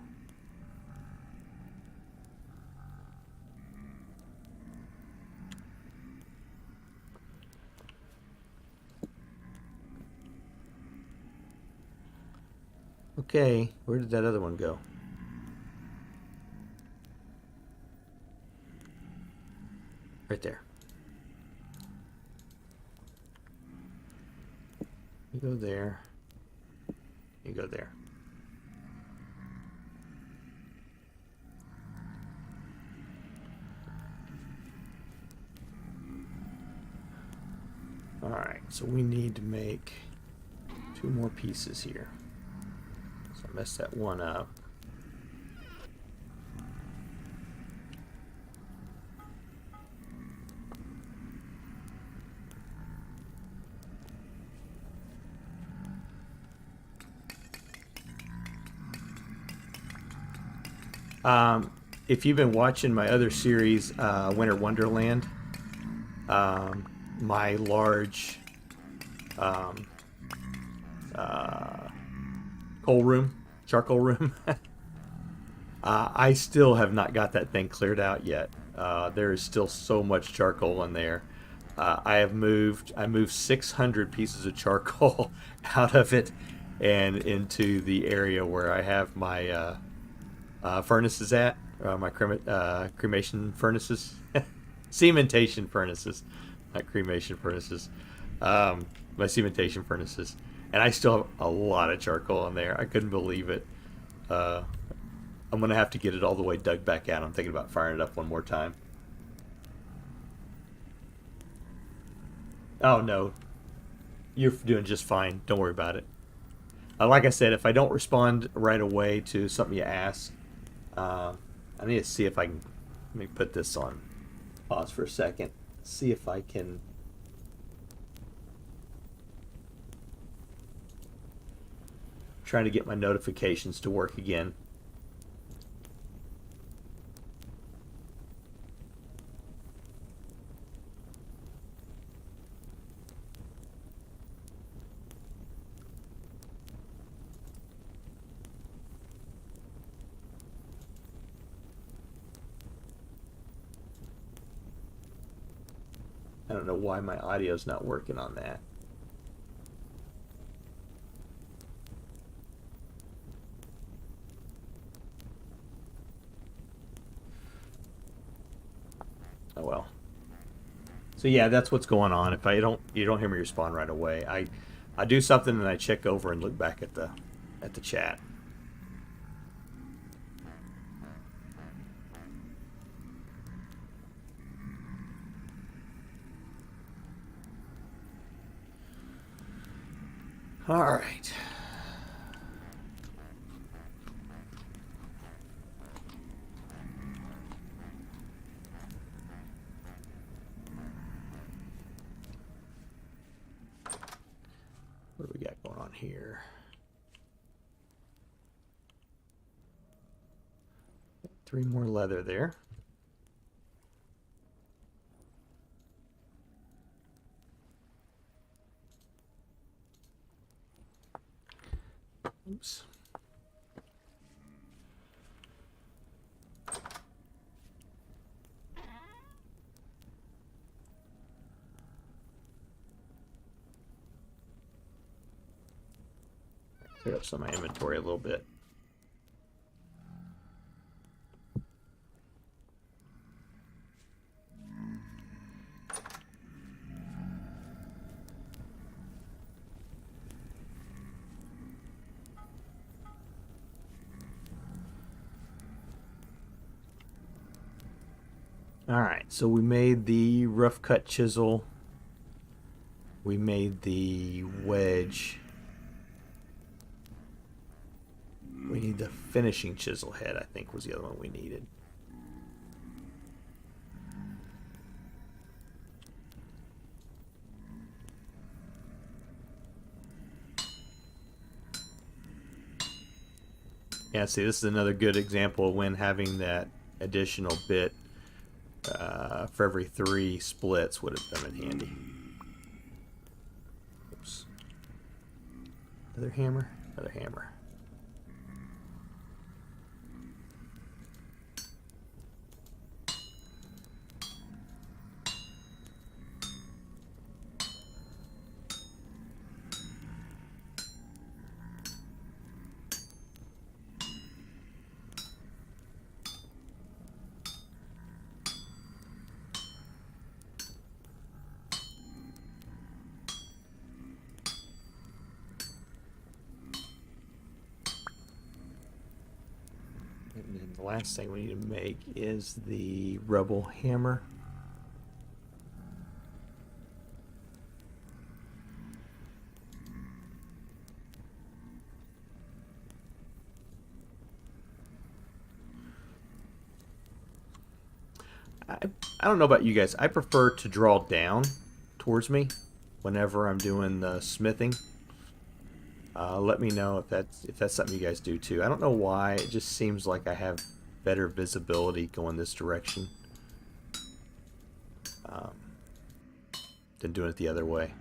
Okay, where did that other one go? Right there. You go there. You go there. Alright, so we need to make 2 more pieces here. So I messed that one up. If you've been watching my other series, Winter Wonderland, my large charcoal room, I still have not got that thing cleared out yet. There is still so much charcoal in there. I moved 600 pieces of charcoal out of it and into the area where I have my furnaces at, my cremation furnaces, cementation furnaces, not cremation furnaces, my cementation furnaces, and I still have a lot of charcoal in there. I couldn't believe it. I'm gonna have to get it all the way dug back out. I'm thinking about firing it up one more time. Oh no, you're doing just fine. Don't worry about it. Like I said, if I don't respond right away to something you ask, I need to see if I can. Let me put this on pause for a second. See if I can. Trying to get my notifications to work again. I don't know why my audio's not working on that. Oh well. So yeah, that's what's going on. If you don't hear me respond right away, I do something and I check over and look back at the chat. All right. What do we got going on here? Three more leather there. Oops. Clear up some of my inventory a little bit. All right, so we made the rough cut chisel. We made the wedge. We need the finishing chisel head, I think was the other one we needed. Yeah, see, this is another good example of when having that additional bit for every 3 splits would have come in handy. Oops. Another hammer, another hammer. the last thing we need to make is the Rubble Hammer. I don't know about you guys. I prefer to draw down towards me whenever I'm doing the smithing. Let me know if that's something you guys do too. I don't know why. It just seems like I have better visibility going this direction than doing it the other way.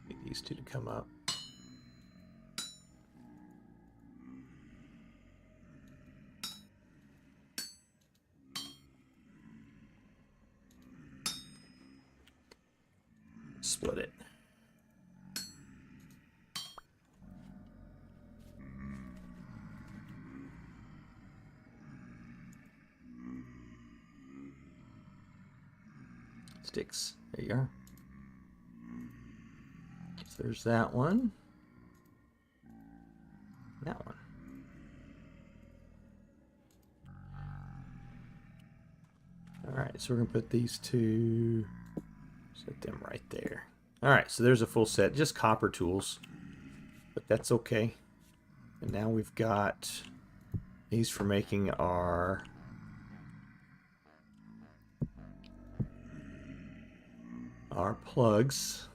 Need these two to come up. Split it. Sticks. There you are. So there's that one. That one. Alright, so we're going to put these two, set them right there. Alright, so there's a full set. Just copper tools. But that's okay. And now we've got these for making our plugs.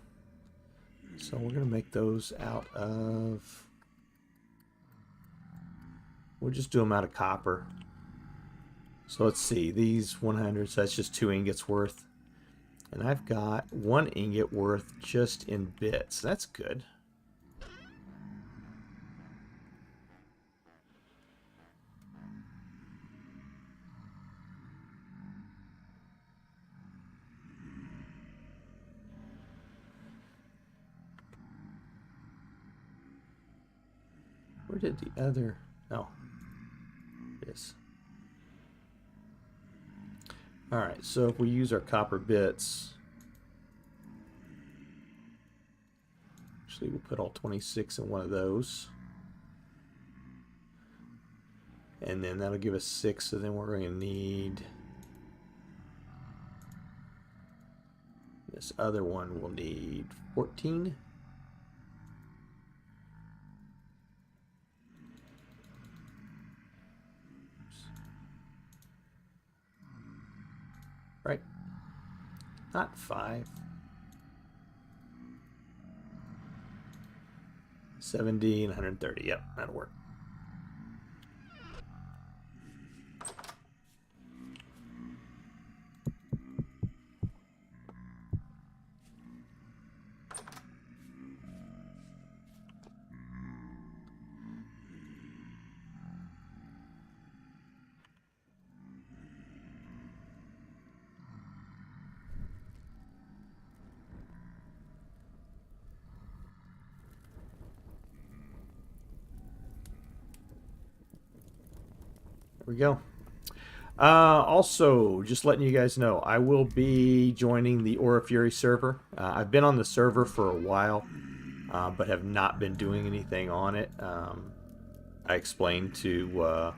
So we're going to make those out of... We'll just do them out of copper. So let's see. These 100, so that's just 2 ingots worth. And I've got 1 ingot worth just in bits. That's good. Where did the other... Oh. This. Alright, so if we use our copper bits... Actually, we'll put all 26 in one of those. And then that'll give us 6, so then we're going to need... This other one will need 14. Right? Not 5. 70 and 130. Yep, that'll work. There we go. Also, just letting you guys know, I will be joining the Aurafury server. I've been on the server for a while, but have not been doing anything on it. I explained to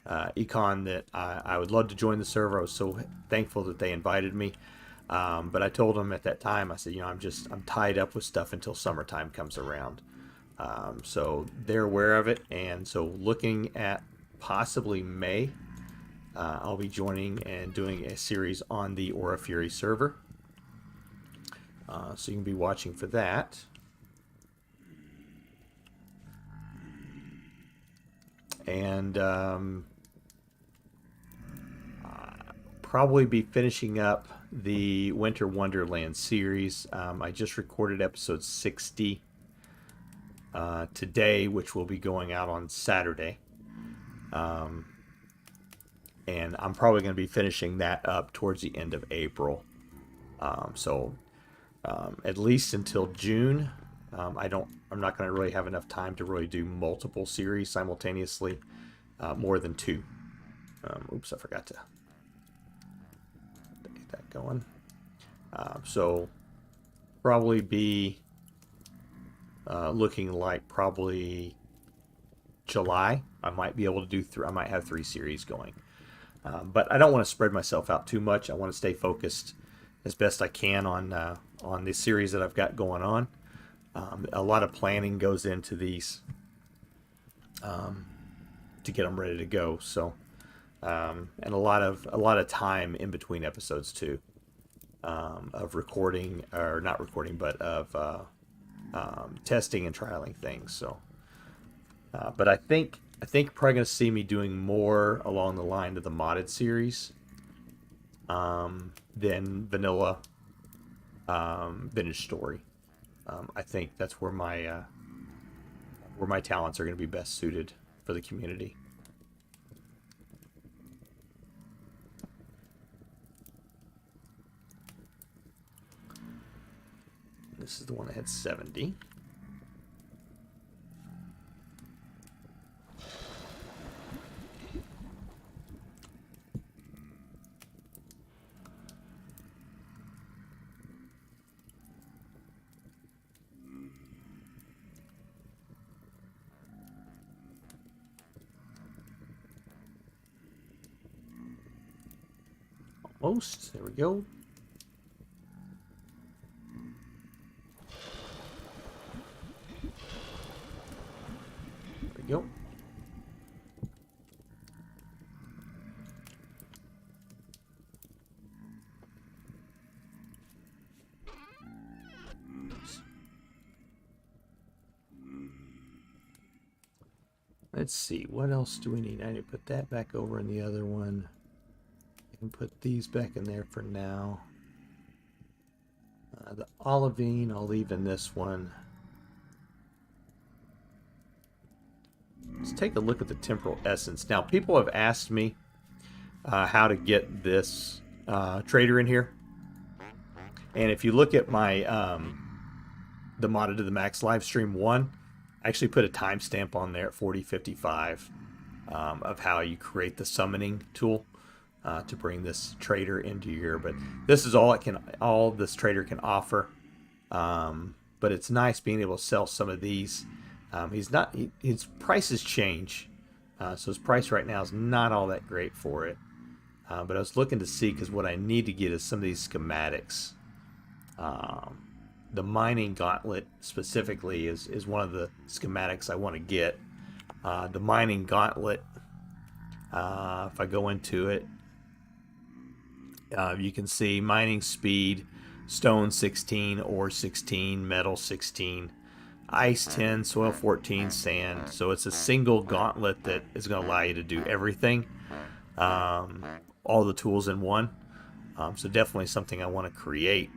Econ that I would love to join the server. I was so thankful that they invited me. But I told him at that time, I said, you know, I'm tied up with stuff until summertime comes around. So they're aware of it, and so looking at possibly May, I'll be joining and doing a series on the Aurafury server. So you can be watching for that. And probably be finishing up the Winter Wonderland series. I just recorded episode 60 today, which will be going out on Saturday. And I'm probably going to be finishing that up towards the end of April. At least until June. I'm not going to really have enough time to really do multiple series simultaneously, more than 2. Oops, I forgot to get that going. So probably be looking like probably July. I might be able to do I might have 3 series going. But I don't want to spread myself out too much. I want to stay focused as best I can on the series that I've got going on. A lot of planning goes into these to get them ready to go. So, and a lot of time in between episodes too, of recording or not recording, but of testing and trialing things. So, but I think probably going to see me doing more along the line of the modded series than vanilla vintage story. I think that's where my talents are going to be best suited for the community. This is the one that had 70. Almost. There we go. There we go. Let's see, what else do we need? I need to put that back over in the other one. I can put these back in there for now. The olivine I'll leave in this one. Let's take a look at the Temporal Essence. Now, people have asked me how to get this trader in here. And if you look at my the modded to the Max Livestream 1, I actually put a timestamp on there at 40:55 of how you create the summoning tool to bring this trader into here. But this is all this trader can offer. But it's nice being able to sell some of these. His prices change, so his price right now is not all that great for it. But I was looking to see, because what I need to get is some of these schematics. The mining gauntlet specifically is one of the schematics I want to get. The mining gauntlet, if I go into it, you can see mining speed, stone 16, ore 16, metal 16, ice 10, soil 14, sand. So it's a single gauntlet that is going to allow you to do everything, all the tools in one. So definitely something I want to create.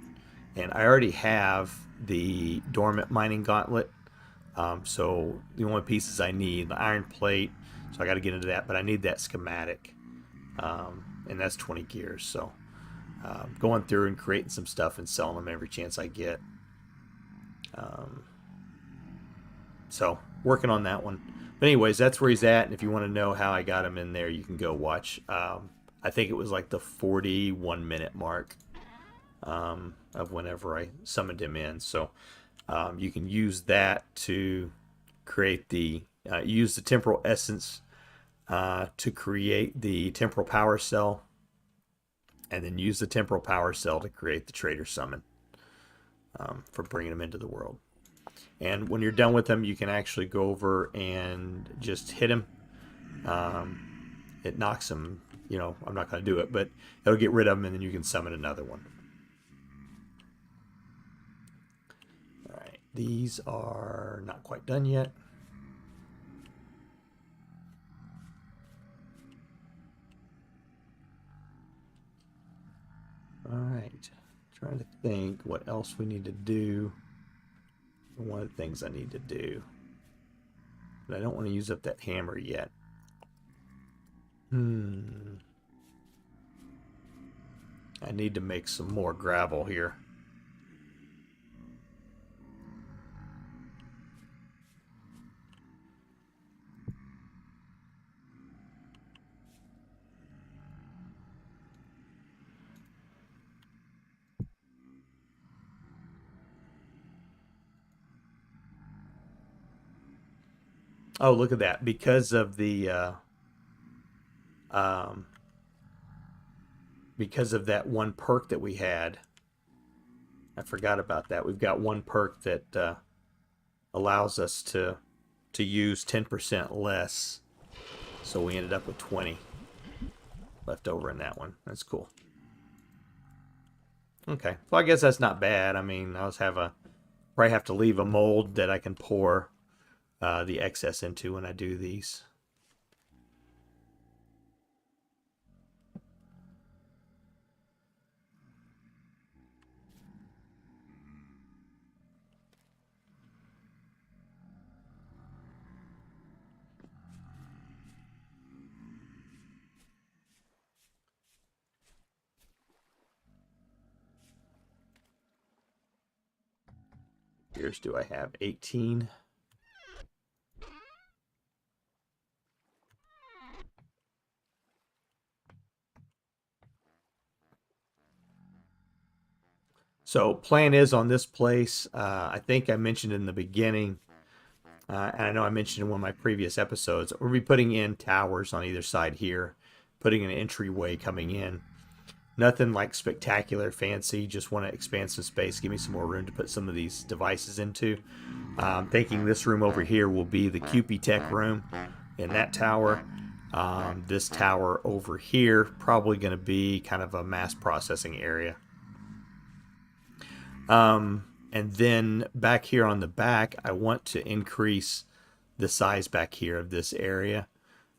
And I already have the dormant mining gauntlet. So the only pieces I need, the iron plate, so I got to get into that, but I need that schematic. And that's 20 gears. So going through and creating some stuff and selling them every chance I get. So working on that one. But anyways, that's where he's at. And if you want to know how I got him in there, you can go watch. I think it was like the 41-minute mark of whenever I summoned him in. So you can use that to create use the Temporal Essence to create the Temporal Power Cell. and then use the temporal power cell to create the trader summon for bringing them into the world. And when you're done with them, you can actually go over and just hit him. It knocks him, you know, I'm not going to do it, but it'll get rid of him, and then you can summon another one. All right, these are not quite done yet. All right, trying to think what else we need to do. One of the things I need to do, but I don't want to use up that hammer yet. I need to make some more gravel here. Oh, look at that. Because of that one perk that we had, I forgot about that. We've got one perk that allows us to use 10% less. So we ended up with 20 left over in that one. That's cool. Okay. Well, I guess that's not bad. I mean, I probably have to leave a mold that I can pour the excess into when I do these. Here's, do I have 18? So plan is on this place, I think I mentioned in the beginning, and I know I mentioned in one of my previous episodes, we'll be putting in towers on either side here, putting an entryway coming in. Nothing like spectacular fancy, just want to expand some space, give me some more room to put some of these devices into. I'm thinking this room over here will be the Hakobi-te room in that tower. This tower over here probably going to be kind of a mass processing area. And then back here on the back, I want to increase the size back here of this area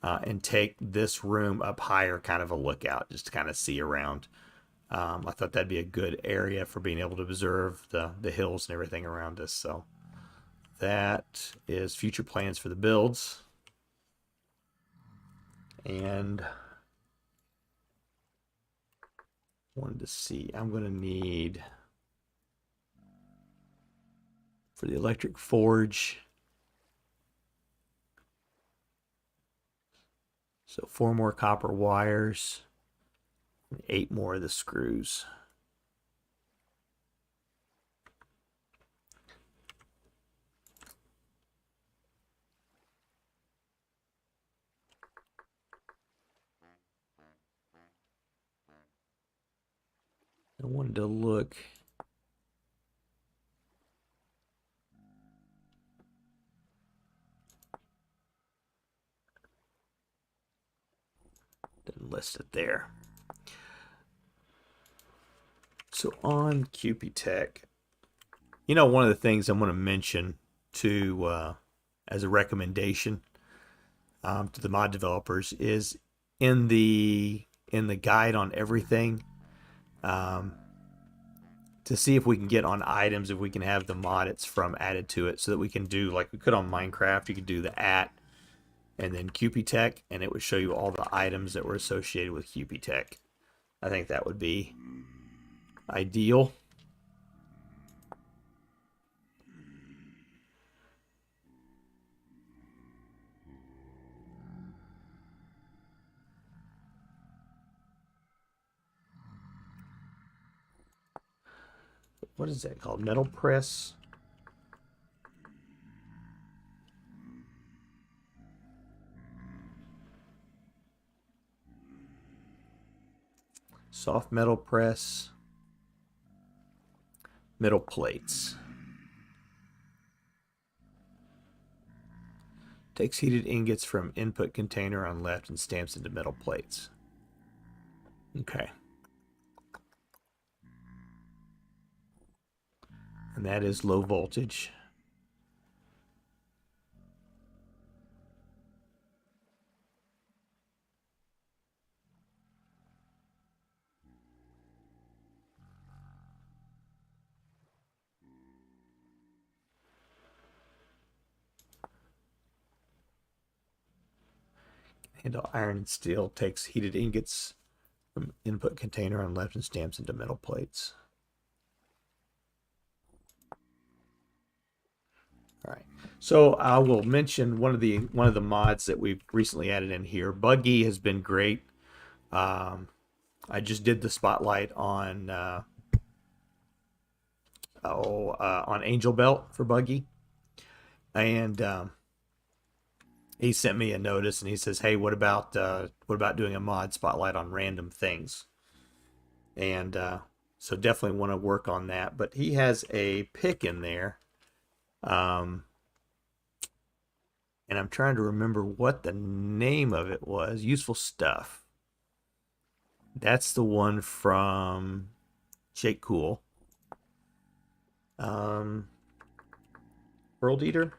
and take this room up higher, kind of a lookout, just to kind of see around. I thought that'd be a good area for being able to observe the hills and everything around us. So that is future plans for the builds. And wanted to see, I'm going to need, for the electric forge, so 4 more copper wires, and 8 more of the screws. I wanted to look. Didn't list it there. So on Hakobi-te, you know, one of the things I'm going to mention to as a recommendation to the mod developers is in the guide on everything, to see if we can get on items, if we can have the mod it's from added to it, so that we can do like we could on Minecraft. You could do the @ and then Hakobi-te, and it would show you all the items that were associated with Hakobi-te. I think that would be ideal. What is that called? Metal press? Soft metal press. Metal plates. Takes heated ingots from input container on left and stamps into metal plates. Okay. And that is low voltage. Handle iron and steel. Takes heated ingots from input container on left and stamps into metal plates. All right. So I will mention one of the mods that we've recently added in here. Buggy has been great. I just did the spotlight on on Angel Belt for Buggy, and he sent me a notice and he says, "Hey, what about doing a mod spotlight on random things?" And so definitely want to work on that. But he has a pick in there, and I'm trying to remember what the name of it was. Useful Stuff. That's the one from Shake Cool. World Eater.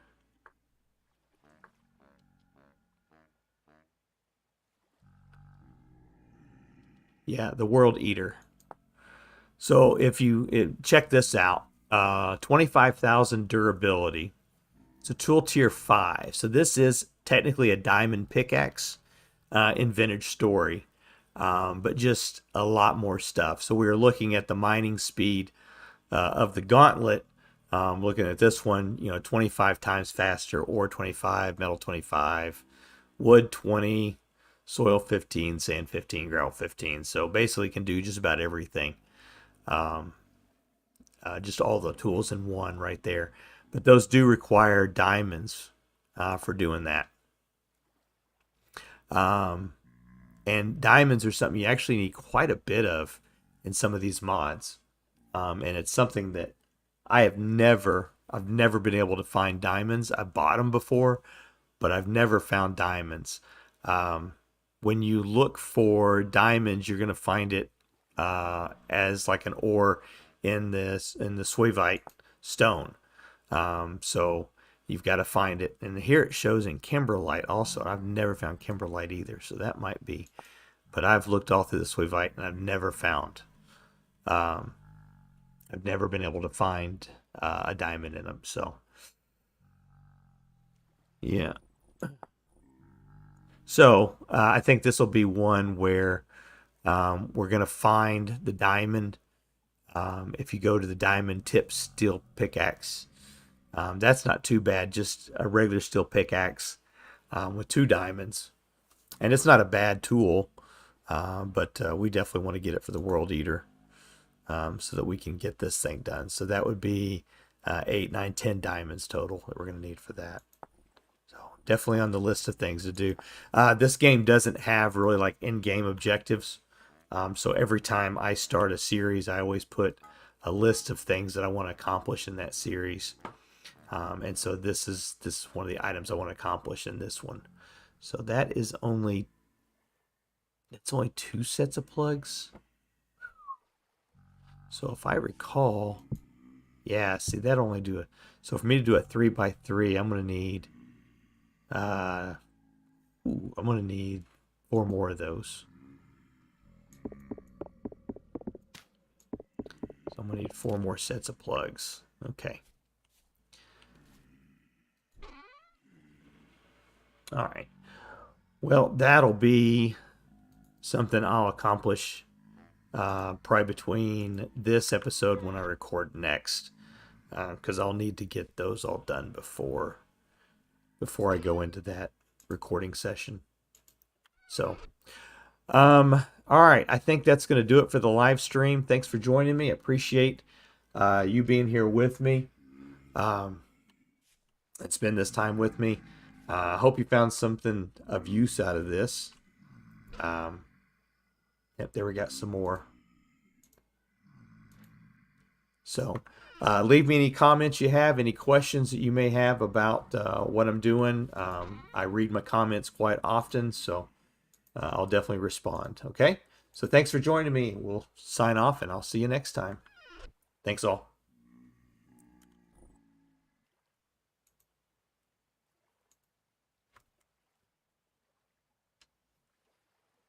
Yeah, the World Eater. So if you check this out, 25,000 durability. It's a tool tier 5. So this is technically a diamond pickaxe in Vintage Story, but just a lot more stuff. So we were looking at the mining speed of the Gauntlet. Looking at this one, 25 times faster, ore 25, metal 25, wood 20, soil 15, sand 15, gravel 15. So basically can do just about everything. Just all the tools in one right there. But those do require diamonds for doing that. And diamonds are something you actually need quite a bit of in some of these mods. And it's something that I've never been able to find diamonds. I bought them before, but I've never found diamonds. When you look for diamonds, you're going to find it as like an ore in the Suevite stone. So you've got to find it. And here it shows in Kimberlite also. I've never found Kimberlite either, so that might be. But I've looked all through the Suevite and I've never found. I've never been able to find a diamond in them. So yeah. So I think this will be one where we're going to find the diamond. If you go to the diamond tip steel pickaxe, that's not too bad. Just a regular steel pickaxe with 2 diamonds. And it's not a bad tool, but we definitely want to get it for the World Eater so that we can get this thing done. So that would be 8, 9, 10 diamonds total that we're going to need for that. So definitely on the list of things to do. This game doesn't have really like in-game objectives. So every time I start a series, I always put a list of things that I want to accomplish in that series. And so this is one of the items I want to accomplish in this one. So that is only 2 sets of plugs. So if I recall, yeah, see that only do so for me to do a 3x3, I'm gonna need I'm gonna need 4 more of those. So I'm gonna need 4 more sets of plugs. Okay. All right. Well, that'll be something I'll accomplish probably between this episode when I record next, because I'll need to get those all done before I go into that recording session. So, all right. I think that's going to do it for the live stream. Thanks for joining me. I appreciate you being here with me. And spend this time with me. I hope you found something of use out of this. Yep, there we got some more. So leave me any comments you have, any questions that you may have about what I'm doing. I read my comments quite often, so I'll definitely respond. Okay? So thanks for joining me. We'll sign off, and I'll see you next time. Thanks all.